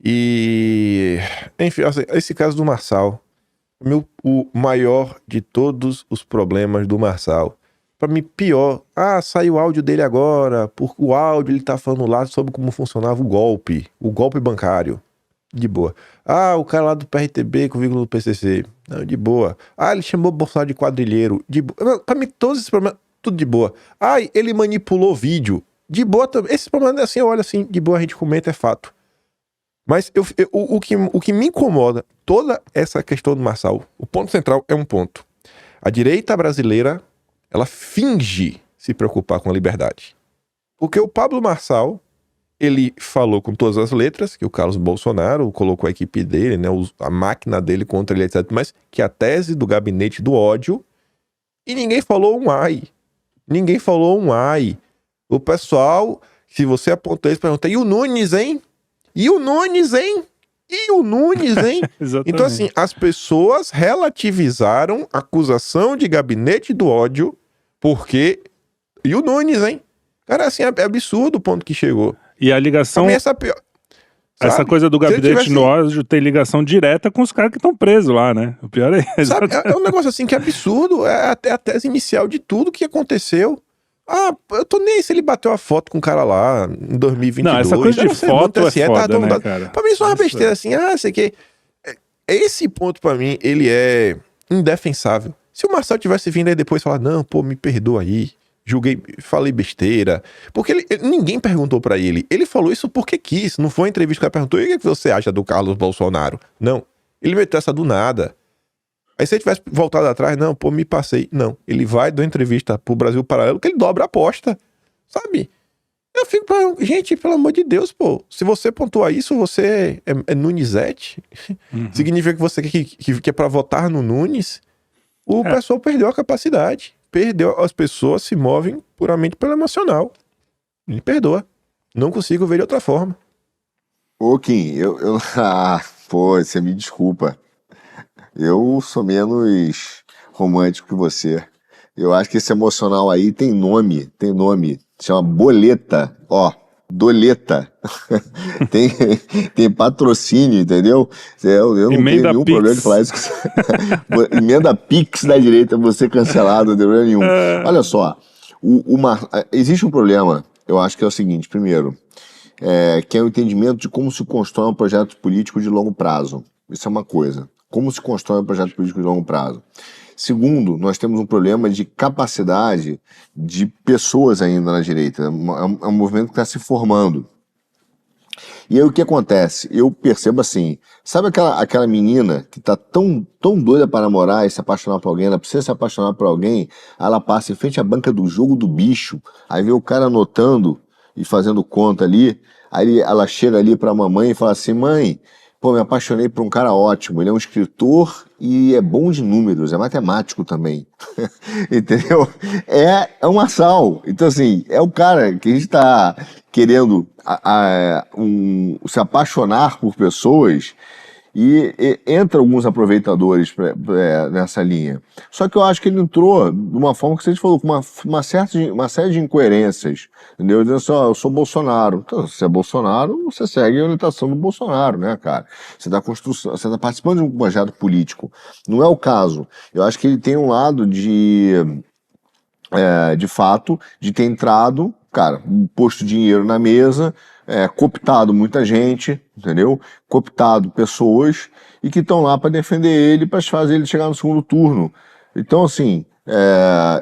E... Enfim, assim, esse caso do Marçal. O maior de todos os problemas do Marçal. Pra mim, pior. Saiu o áudio dele agora. Porque o áudio ele tá falando lá sobre como funcionava o golpe bancário. De boa. O cara lá do PRTB com vírgula do PCC. Não, de boa. Ele chamou o Bolsonaro de quadrilheiro. De boa. Não, pra mim, todos esses problemas, tudo de boa. Ele manipulou vídeo. De boa também. Esses problemas, assim, eu olho assim, de boa, a gente comenta, é fato. Mas o que me incomoda, toda essa questão do Marçal, o ponto central é um ponto. A direita brasileira, ela finge se preocupar com a liberdade. Porque o Pablo Marçal, ele falou com todas as letras que o Carlos Bolsonaro colocou a equipe dele, né, a máquina dele contra ele, etc. Mas que a tese do gabinete do ódio, e ninguém falou um ai. Ninguém falou um ai. O pessoal, se você apontar isso, pergunta, e o Nunes, hein? E o Nunes, hein? E o Nunes, hein? Então, assim, as pessoas relativizaram a acusação de gabinete do ódio porque... E o Nunes, hein? Cara, assim, é absurdo o ponto que chegou. E a ligação... Pra mim, essa é pior. Essa coisa do gabinete no ódio tem ligação direta com os caras que estão presos lá, né? O pior é isso. É um negócio assim que é absurdo. É até a tese inicial de tudo que aconteceu. Eu tô nem se ele bateu a foto com o cara lá em 2022. Não, essa coisa de foto é foda, né, cara? Pra mim isso é uma besteira assim. Sei que... Esse ponto pra mim, ele é indefensável. Se o Marcelo tivesse vindo aí depois falar, não, pô, me perdoa aí, julguei, falei besteira. Porque ninguém perguntou pra ele. Ele falou isso porque quis. Não foi uma entrevista que ele perguntou, e o que você acha do Carlos Bolsonaro? Não. Ele meteu essa do nada. Aí se ele tivesse voltado atrás, não, pô, me passei. Não, ele vai dar uma entrevista pro Brasil Paralelo que ele dobra a aposta, sabe? Eu fico, gente, pelo amor de Deus, pô, se você pontuar isso, você é Nunizete? Significa que você que é pra votar no Nunes? O pessoal perdeu a capacidade, as pessoas se movem puramente pelo emocional. Me perdoa, não consigo ver de outra forma. Ô, Kim, pô, você me desculpa. Eu sou menos romântico que você. Eu acho que esse emocional aí tem nome. Chama boleta. Doleta. tem patrocínio, entendeu? Eu não tenho nenhum problema de falar isso. Emenda Pix da direita, você cancelado, não tem problema nenhum. Olha só, existe um problema, eu acho que é o seguinte, primeiro, que é o entendimento de como se constrói um projeto político de longo prazo. Isso é uma coisa. Como se constrói um projeto político de longo prazo. Segundo, nós temos um problema de capacidade de pessoas ainda na direita. É um movimento que está se formando. E aí o que acontece? Eu percebo assim, sabe aquela menina que está tão doida para namorar e se apaixonar por alguém, ela precisa se apaixonar por alguém, ela passa em frente à banca do jogo do bicho, aí vê o cara anotando e fazendo conta ali, aí ela chega ali para a mamãe e fala assim, mãe, pô, me apaixonei por um cara ótimo, ele é um escritor e é bom de números, é matemático também, entendeu? É um Marçal, então assim, é o cara que a gente tá querendo se apaixonar por pessoas e entra alguns aproveitadores nessa linha. Só que eu acho que ele entrou de uma forma que você falou, com uma série de incoerências, entendeu? Dizendo assim, eu sou Bolsonaro. Então, se é Bolsonaro, você segue a orientação do Bolsonaro, né, cara? Você tá participando de um projeto político. Não é o caso. Eu acho que ele tem um lado de fato, de ter entrado, cara, posto dinheiro na mesa, cooptado muita gente, entendeu? Cooptado pessoas e que estão lá para defender ele, para fazer ele chegar no segundo turno. Então, assim,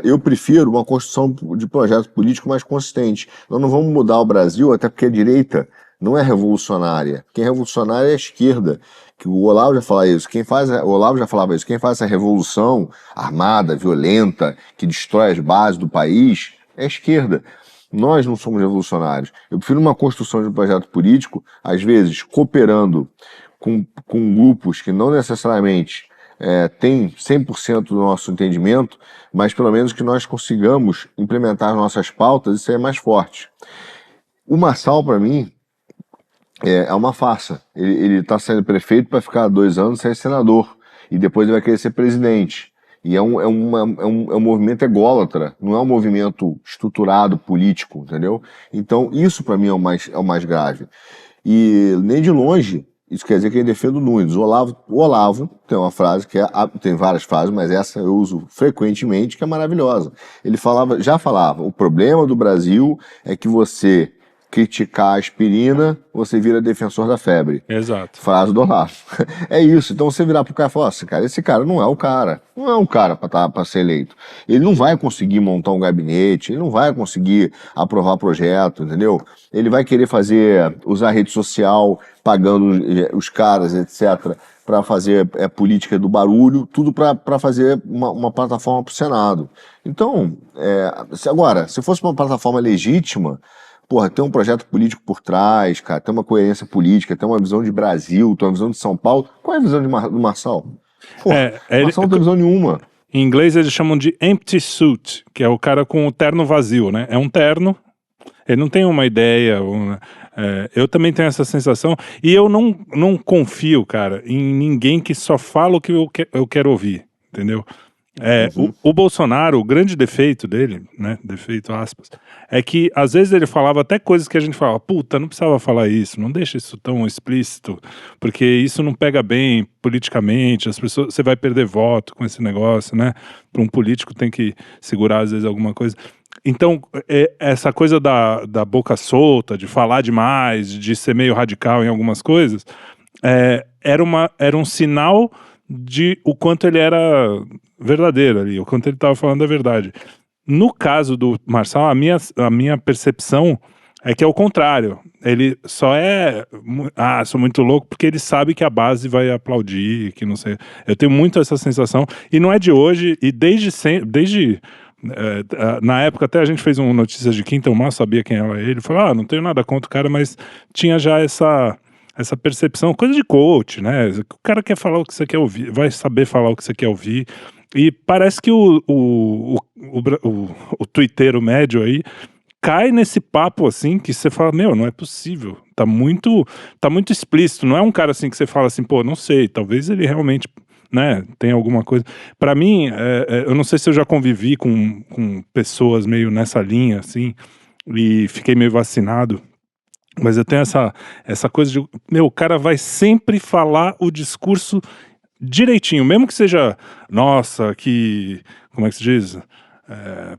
eu prefiro uma construção de projeto político mais consistente. Nós não vamos mudar o Brasil, até porque a direita não é revolucionária. Quem é revolucionária é a esquerda. Que o Olavo já fala isso. O Olavo já falava isso. Quem faz essa revolução armada, violenta, que destrói as bases do país, é a esquerda. Nós não somos revolucionários. Eu prefiro uma construção de um projeto político, às vezes cooperando com grupos que não necessariamente têm 100% do nosso entendimento, mas pelo menos que nós consigamos implementar nossas pautas e ser mais fortes. O Marçal, para mim, é uma farsa. Ele está sendo prefeito para ficar 2 anos sem senador, e depois ele vai querer ser presidente. E é um movimento ególatra, não é um movimento estruturado, político, entendeu? Então, isso para mim é o mais grave. E nem de longe, isso quer dizer que ele defende o Nunes. O Olavo tem uma frase tem várias frases, mas essa eu uso frequentemente, que é maravilhosa. Ele já falava, o problema do Brasil é que você criticar a aspirina, você vira defensor da febre. Exato. Frase do Olavo. É isso. Então você virar pro cara e falar, esse cara não é o cara. Não é um cara para ser eleito. Ele não vai conseguir montar um gabinete, ele não vai conseguir aprovar projeto, entendeu? Ele vai querer usar rede social, pagando os caras, etc., para fazer política do barulho, tudo para fazer uma plataforma pro Senado. Então, se fosse uma plataforma legítima, porra, tem um projeto político por trás, cara, tem uma coerência política, tem uma visão de Brasil, tem uma visão de São Paulo. Qual é a visão do Marçal? Porra, Marçal não tem visão nenhuma. Em inglês eles chamam de empty suit, que é o cara com o terno vazio, né? É um terno, ele não tem uma ideia. Eu também tenho essa sensação, e eu não confio, cara, em ninguém que só fala o que eu quero ouvir, entendeu? O Bolsonaro, o grande defeito dele, né, defeito aspas, é que às vezes ele falava até coisas que a gente falava, puta, não precisava falar isso, não deixa isso tão explícito, porque isso não pega bem politicamente, as pessoas, você vai perder voto com esse negócio, né? Para um político tem que segurar às vezes alguma coisa. Então, essa coisa da boca solta, de falar demais, de ser meio radical em algumas coisas, era um sinal de o quanto ele era verdadeiro ali, o quanto ele estava falando a verdade. No caso do Marçal, a minha percepção é que é o contrário. Ele só sou muito louco porque ele sabe que a base vai aplaudir, que não sei. Eu tenho muito essa sensação, e não é de hoje, e desde na época até a gente fez um Notícias de Quinta, o Márcio sabia quem era ele, falou, não tenho nada contra o cara, mas tinha já essa percepção, coisa de coach, né? O cara quer falar o que você quer ouvir, vai saber falar o que você quer ouvir. E parece que o twitteiro médio aí cai nesse papo assim que você fala, não é possível. Tá muito explícito. Não é um cara assim que você fala assim, pô, não sei, talvez ele realmente, né, tem alguma coisa. Pra mim, eu não sei se eu já convivi com pessoas meio nessa linha, assim, e fiquei meio vacinado. Mas eu tenho essa coisa de, o cara vai sempre falar o discurso direitinho, mesmo que seja, nossa, como é que se diz?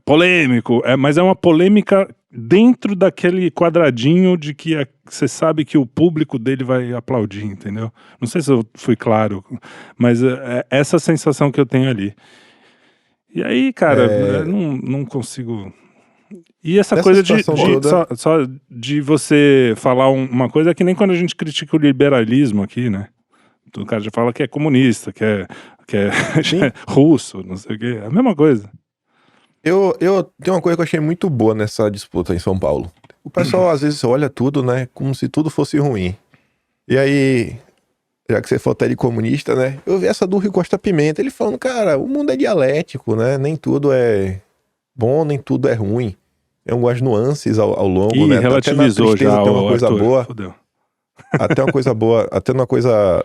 Polêmico, mas é uma polêmica dentro daquele quadradinho de que você sabe que o público dele vai aplaudir, entendeu? Não sei se eu fui claro, mas é essa sensação que eu tenho ali. E aí, cara, não consigo... E essa coisa só de você falar uma coisa, é que nem quando a gente critica o liberalismo aqui, né? O cara já fala que é comunista, que é russo, não sei o quê. É a mesma coisa. Eu tenho uma coisa que eu achei muito boa nessa disputa em São Paulo. O pessoal às vezes olha tudo, né, como se tudo fosse ruim. E aí, já que você for até de comunista, né, eu vi essa do Rui Costa Pimenta, ele falando, cara, o mundo é dialético, né, nem tudo é bom, nem tudo é ruim. É algumas nuances ao longo, né? Relativizou até na tristeza já tem uma coisa Arthur, boa. fodeu. Até uma coisa boa, até uma coisa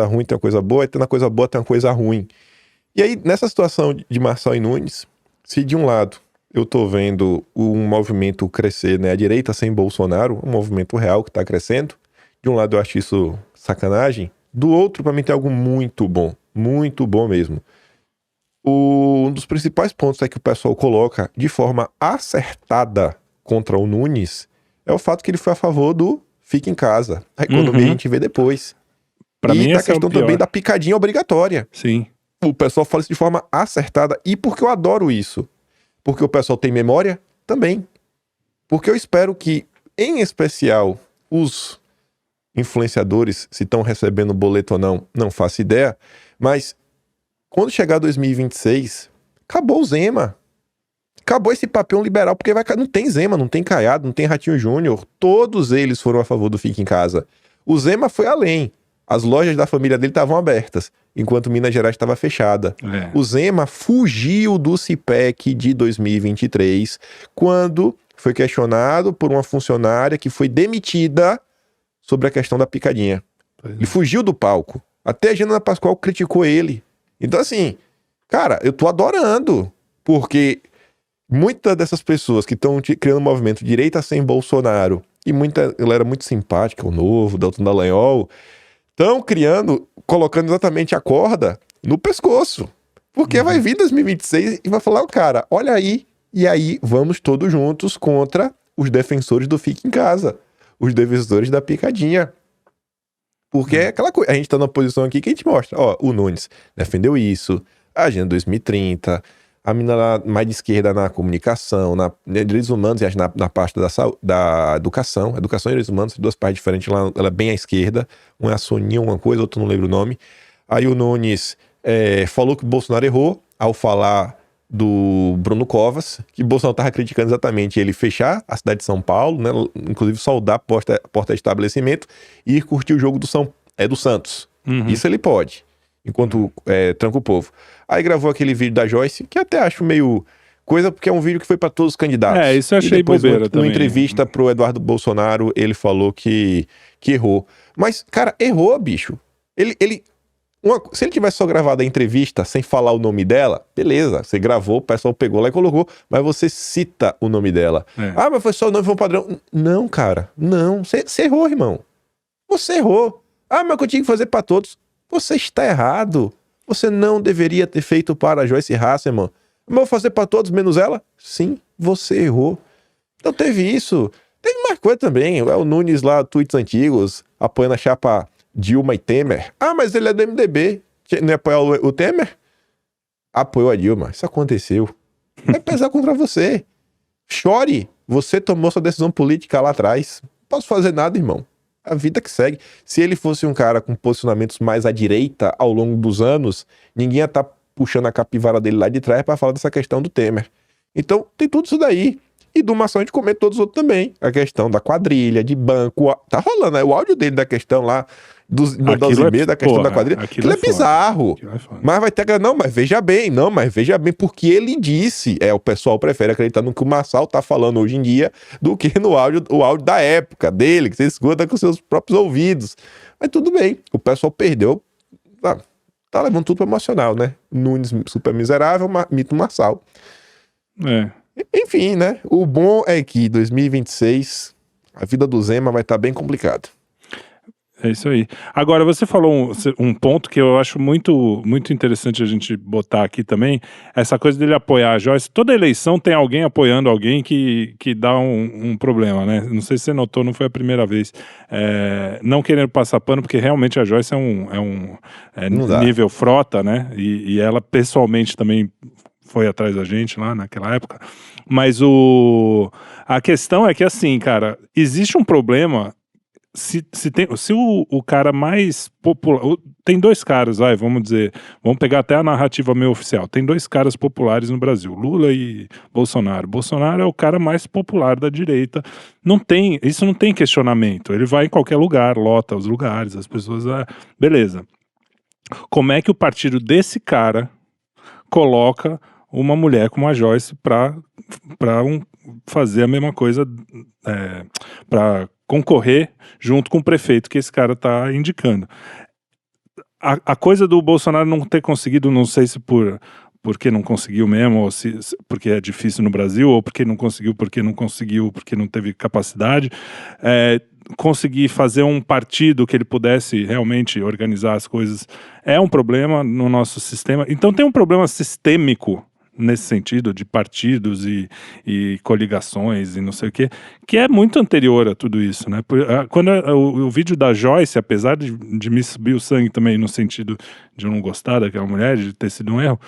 ruim tem uma coisa boa, e até uma coisa boa tem uma coisa ruim. E aí, nessa situação de Marçal e Nunes, se de um lado eu tô vendo um movimento crescer, né? A direita sem Bolsonaro, um movimento real que tá crescendo. De um lado eu acho isso sacanagem. Do outro, pra mim, tem algo muito bom mesmo. Um dos principais pontos que o pessoal coloca de forma acertada contra o Nunes é o fato que ele foi a favor do fique em casa. A economia a gente vê depois. Pra mim, a questão também da picadinha obrigatória. Sim. O pessoal fala isso de forma acertada. E porque eu adoro isso? Porque o pessoal tem memória? Também. Porque eu espero que, em especial, os influenciadores, se estão recebendo boleto ou não faço ideia, mas quando chegar 2026, acabou o Zema. Acabou esse papel liberal, porque não tem Zema, não tem Caiado, não tem Ratinho Júnior. Todos eles foram a favor do Fique em Casa. O Zema foi além. As lojas da família dele estavam abertas, enquanto Minas Gerais estava fechada. O Zema fugiu do CIPEC de 2023, quando foi questionado por uma funcionária que foi demitida sobre a questão da picadinha. Ele fugiu do palco. Até a Janaína Pascoal criticou ele. Então, assim, cara, eu tô adorando, porque muitas dessas pessoas que estão criando um movimento direita sem Bolsonaro, e muita galera muito simpática, o Novo, Deltan Dallagnol, estão colocando exatamente a corda no pescoço. Porque vai vir 2026 e vai falar, cara, olha aí, e aí vamos todos juntos contra os defensores do Fique em Casa, os defensores da picadinha. Porque é aquela coisa, a gente tá numa posição aqui que a gente mostra, ó, o Nunes defendeu isso, a Agenda 2030, a mina lá mais de esquerda na comunicação, na direitos humanos e na parte da educação e direitos humanos, duas partes diferentes, lá, ela é bem à esquerda, uma é a Soninha, uma coisa, outro não lembro o nome. Aí o Nunes falou que o Bolsonaro errou ao falar do Bruno Covas, que o Bolsonaro estava criticando exatamente ele fechar a cidade de São Paulo, né, inclusive soldar a porta de estabelecimento e ir curtir o jogo do Santos. Isso ele pode, enquanto tranca o povo. Aí gravou aquele vídeo da Joyce, que até acho meio coisa, porque é um vídeo que foi para todos os candidatos. Isso eu achei e depois, bobeira também. Numa entrevista pro Eduardo Bolsonaro, ele falou que errou. Mas, cara, errou, bicho. Se ele tivesse só gravado a entrevista sem falar o nome dela, beleza, você gravou, o pessoal pegou lá e colocou, mas você cita o nome dela. Mas foi só o nome, foi um padrão. Não, cara, não. Você errou, irmão. Você errou. Mas eu tinha que fazer para todos. Você está errado. Você não deveria ter feito para a Joyce Hasselman. Mas eu vou fazer para todos, menos ela? Sim, você errou. Então teve isso. Teve mais coisa também. O Nunes lá, tweets antigos, apoiando a chapa Dilma e Temer. Mas ele é do MDB. Não ia apoiar o Temer? Apoiou a Dilma. Isso aconteceu. Vai pesar contra você. Chore. Você tomou sua decisão política lá atrás. Não posso fazer nada, irmão. A vida que segue. Se ele fosse um cara com posicionamentos mais à direita ao longo dos anos, ninguém ia estar puxando a capivara dele lá de trás para falar dessa questão do Temer. Então, tem tudo isso daí. E do Maçã a gente comenta todos os outros também. A questão da quadrilha, de banco. Tá rolando, né? O áudio dele da questão lá, dos e-mails da questão da quadrilha. Aquilo é bizarro. Mas vai ter que... Não, mas veja bem, porque ele disse. O pessoal prefere acreditar no que o Marçal tá falando hoje em dia do que no áudio da época dele, que você escuta com seus próprios ouvidos. Mas tudo bem. O pessoal perdeu. Tá levando tudo pro emocional, né? Nunes super miserável, mito Marçal. Enfim, né? O bom é que 2026 a vida do Zema vai estar bem complicada. É isso aí. Agora, você falou um ponto que eu acho muito, muito interessante a gente botar aqui também, essa coisa dele apoiar a Joyce. Toda eleição tem alguém apoiando alguém que dá um problema, né? Não sei se você notou, não foi a primeira vez. Não querendo passar pano, porque realmente a Joyce é nível frota, né? E ela pessoalmente também foi atrás da gente lá naquela época. Mas a questão é que, assim, cara, existe um problema. Se o cara mais popular... Tem dois caras, vamos pegar até a narrativa meio oficial. Tem dois caras populares no Brasil, Lula e Bolsonaro. Bolsonaro é o cara mais popular da direita. Isso não tem questionamento. Ele vai em qualquer lugar, lota os lugares, as pessoas... beleza. Como é que o partido desse cara coloca uma mulher como a Joyce para fazer a mesma coisa, para concorrer junto com o prefeito que esse cara está indicando? A coisa do Bolsonaro não ter conseguido, não sei se porque não conseguiu mesmo, ou porque é difícil no Brasil, ou porque não conseguiu, porque não teve capacidade, conseguir fazer um partido que ele pudesse realmente organizar as coisas é um problema no nosso sistema. Então tem um problema sistêmico nesse sentido, de partidos e coligações e não sei o quê, que é muito anterior a tudo isso, né? Quando o vídeo da Joyce, apesar de me subir o sangue também no sentido de eu não gostar daquela mulher, de ter sido um erro,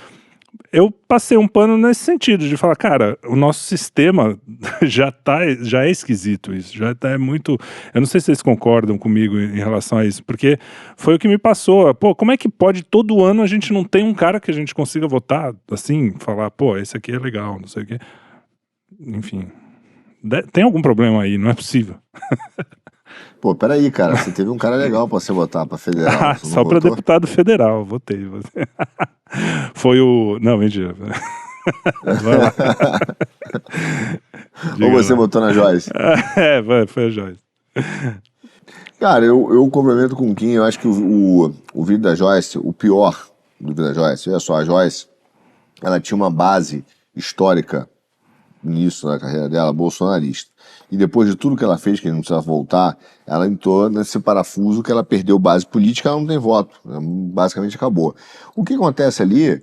Eu passei um pano nesse sentido, de falar, cara, o nosso sistema já é esquisito isso, é muito... Eu não sei se vocês concordam comigo em relação a isso, porque foi o que me passou. Pô, como é que pode todo ano a gente não tem um cara que a gente consiga votar, assim, falar, pô, esse aqui é legal, não sei o quê. Enfim, tem algum problema aí, não é possível. Pô, peraí, cara, você teve um cara legal pra você votar pra federal. Você não Só pra votou? deputado federal, votei. Foi o... Não, mentira. Vai lá. Ou Diga você lá. votou na Joyce? Foi a Joyce. Cara, eu complemento com o Kim, eu acho que o vídeo da Joyce, o pior do vídeo da Joyce, olha só, a Joyce, ela tinha uma base histórica nisso na carreira dela, bolsonarista. E depois de tudo que ela fez, que a gente não precisa voltar, ela entrou nesse parafuso que ela perdeu base política, ela não tem voto. Basicamente acabou. O que acontece ali,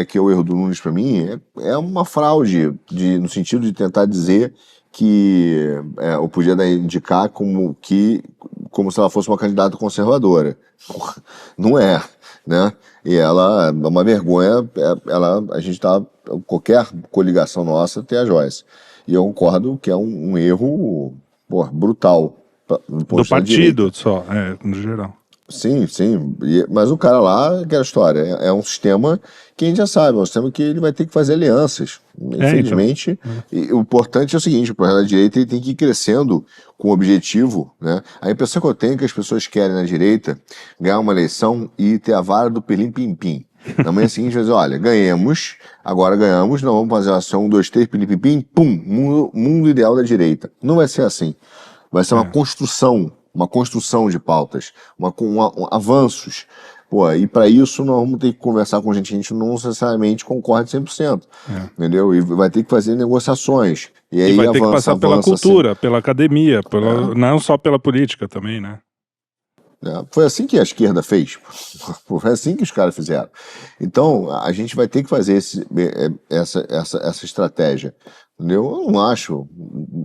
que é o erro do Nunes para mim, é uma fraude, no sentido de tentar dizer que eu podia indicar como se ela fosse uma candidata conservadora. Não é, né? E ela é uma vergonha, a gente tá, qualquer coligação nossa tem a Joyce. E eu concordo que é um erro, brutal. Do partido só, no geral. Sim, sim. Mas o cara lá, aquela história, é um sistema que a gente já sabe, é um sistema que ele vai ter que fazer alianças. Infelizmente. Então. E o importante é o seguinte, o projeto da direita ele tem que ir crescendo com o objetivo, né? A impressão que eu tenho é que as pessoas querem na direita ganhar uma eleição e ter a vara do pelim-pim-pim. Na manhã seguinte vai dizer, olha, agora ganhamos, não vamos fazer ação 1, 2, 3, pelim-pim-pim, pum, mundo ideal da direita. Não vai ser assim. Vai ser uma construção de pautas, avanços. Pô, e para isso nós vamos ter que conversar com gente que a gente não necessariamente concorda 100%, entendeu? E vai ter que fazer negociações. E aí vai ter que passar pela cultura, assim. pela academia, não só pela política também, né? Foi assim que a esquerda fez. Foi assim que os caras fizeram. Então, a gente vai ter que fazer essa estratégia. Entendeu? Eu não acho,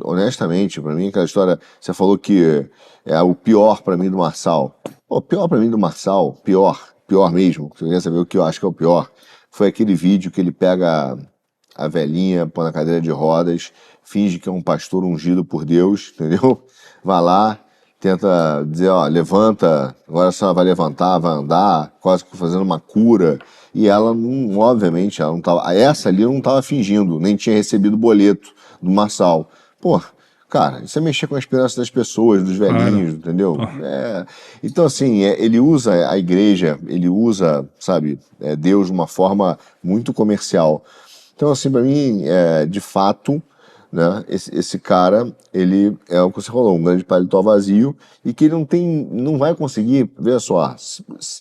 honestamente, para mim, aquela história, você falou que é o pior para mim do Marçal. O pior para mim do Marçal, pior mesmo, você quer saber o que eu acho que é o pior, foi aquele vídeo que ele pega a velhinha, põe na cadeira de rodas, finge que é um pastor ungido por Deus, entendeu? Vai lá, tenta dizer, ó, levanta, agora só vai levantar, vai andar, quase que fazendo uma cura. E ela não, obviamente, ela não tava, essa ali não estava fingindo, nem tinha recebido o boleto do Marçal. Pô, cara, isso é mexer com a esperança das pessoas, dos velhinhos, entendeu? Então, assim, ele usa a igreja, ele usa, sabe, Deus de uma forma muito comercial. Então, assim, para mim, de fato, né, esse cara, ele é o que você falou, um grande paletó vazio e que ele não vai conseguir, veja só,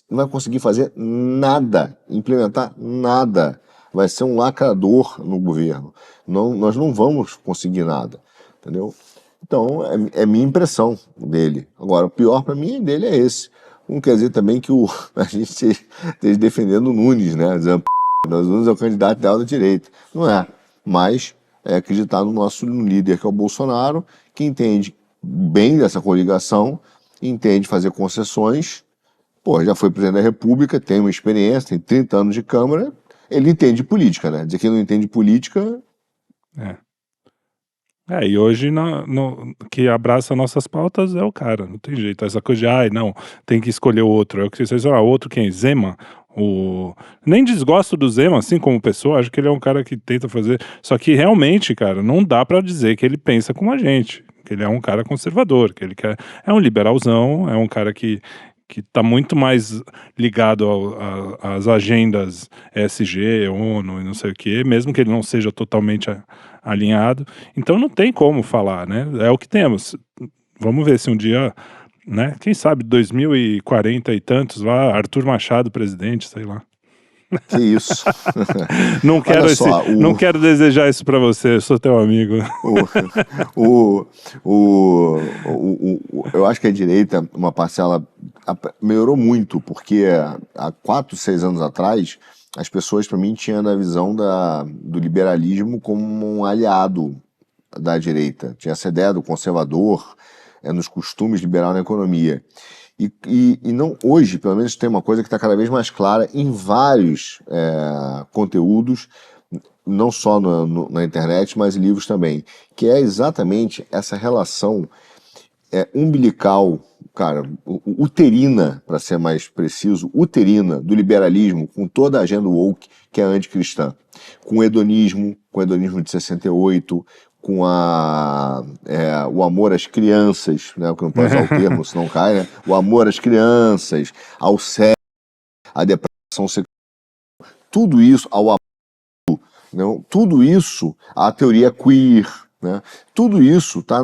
não vai conseguir fazer nada, implementar nada. Vai ser um lacrador no governo. Nós não vamos conseguir nada, entendeu? Então, é minha impressão dele. Agora, o pior para mim dele é esse. Não quer dizer também que a gente esteja defendendo o Nunes, né? Dizendo, nós Nunes é o candidato ideal da direita. Não é, mas acreditar no nosso líder, que é o Bolsonaro, que entende bem dessa coligação, entende fazer concessões, já foi presidente da República, tem uma experiência, tem 30 anos de Câmara, ele entende política, né? Dizer que não entende política... E hoje que abraça nossas pautas é o cara, não tem jeito. Essa coisa de, não, tem que escolher o outro. É o que vocês falam, outro quem? Zema? Nem desgosto do Zema, assim, como pessoa, acho que ele é um cara que tenta fazer... Só que realmente, cara, não dá pra dizer que ele pensa como a gente, que ele é um cara conservador, que ele é um liberalzão, é um cara que está muito mais ligado às agendas ESG, ONU e não sei o quê, mesmo que ele não seja totalmente alinhado. Então não tem como falar, né? É o que temos. Vamos ver se um dia, né? Quem sabe 2040 e tantos lá, Arthur Machado presidente, sei lá. Que isso. Não quero desejar isso pra você, eu sou teu amigo. Eu acho que a direita, uma parcela, melhorou muito, porque há 4, 6 anos atrás, as pessoas, para mim, tinham a visão do liberalismo como um aliado da direita. Tinha essa ideia do conservador, é nos costumes liberal na economia. E não, hoje, pelo menos, tem uma coisa que está cada vez mais clara em vários conteúdos, não só na internet, mas em livros também, que é exatamente essa relação umbilical, cara, uterina, para ser mais preciso, uterina do liberalismo com toda a agenda woke que é anticristã, com o hedonismo de 68, com o amor às crianças, né, que não pode usar o termo, senão cai, né? O amor às crianças, ao sexo, à depressão sexual, tudo isso, ao amor, não, tudo isso, a teoria queer, né, tudo isso está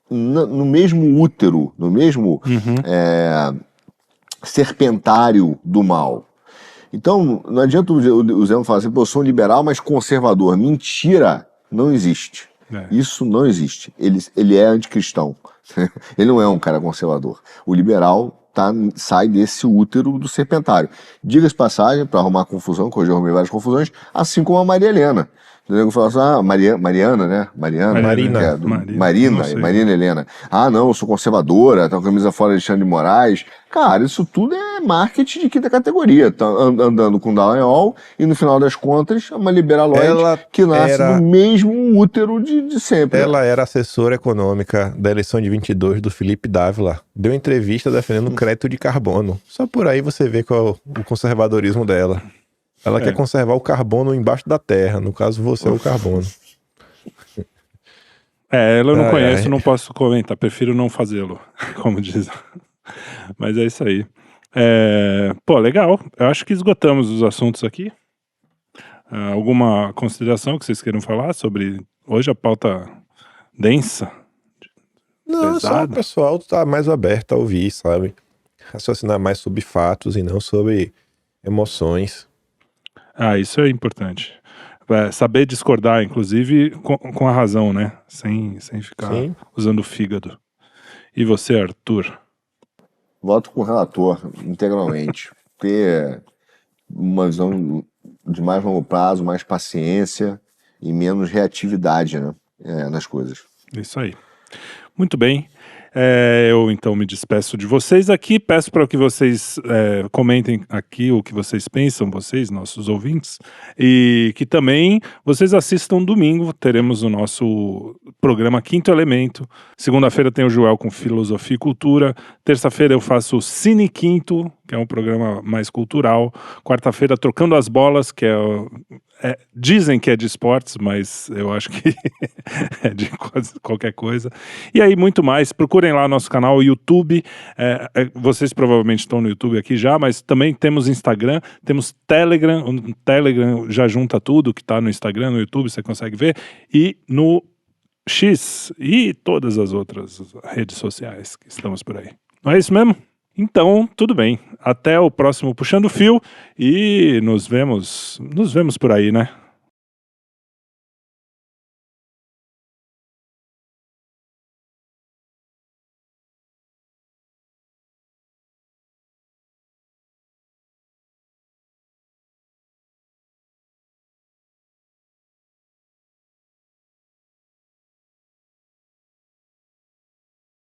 no mesmo útero, no mesmo serpentário do mal. Então, não adianta o Zé falar assim, eu sou um liberal, mas conservador. Mentira, não existe. Isso não existe. Ele é anticristão. Ele não é um cara conservador. O liberal sai desse útero do serpentário. Diga-se passagem, para arrumar confusão, que hoje eu arrumei várias confusões, assim como a Maria Helena. O nego fala assim, Mariana, né? Marina Helena. Ah, não, eu sou conservadora, tá com a camisa fora de Alexandre de Moraes. Cara, isso tudo é marketing de quinta categoria. Tá andando com Dallagnol e, no final das contas, é uma liberaloide que nasce do mesmo útero de sempre. Ela era assessora econômica da eleição de 22 do Felipe Dávila. Deu entrevista defendendo o crédito de carbono. Só por aí você vê qual é o conservadorismo dela. Ela quer conservar o carbono embaixo da terra. No caso, você é o carbono. Ela eu não conheço, não posso comentar. Prefiro não fazê-lo, como diz. Mas é isso aí. Pô, legal. Eu acho que esgotamos os assuntos aqui. Alguma consideração que vocês queiram falar sobre... Hoje a pauta densa? Não, só o pessoal tá mais aberto a ouvir, sabe? Raciocinar mais sobre fatos e não sobre emoções. Isso é importante. Saber discordar, inclusive, com a razão, né? Sem ficar usando o fígado. E você, Arthur? Voto com o relator, integralmente. Ter uma visão de mais longo prazo, mais paciência e menos reatividade, né? Nas coisas. Isso aí. Muito bem. Eu então me despeço de vocês aqui, peço para que vocês comentem aqui o que vocês pensam, vocês, nossos ouvintes, e que também vocês assistam domingo, teremos o nosso programa Quinto Elemento, segunda-feira tem o Joel com Filosofia e Cultura, terça-feira eu faço o Cine Quinto, que é um programa mais cultural, quarta-feira Trocando as Bolas, que dizem que é de esportes, mas eu acho que é de qualquer coisa. E aí, muito mais. Procurem lá nosso canal YouTube. Vocês provavelmente estão no YouTube aqui já, mas também temos Instagram, temos Telegram. O Telegram já junta tudo que está no Instagram, no YouTube, você consegue ver. E no X e todas as outras redes sociais que estamos por aí. Não é isso mesmo? Então, tudo bem. Até o próximo Puxando o Fio e nos vemos por aí, né?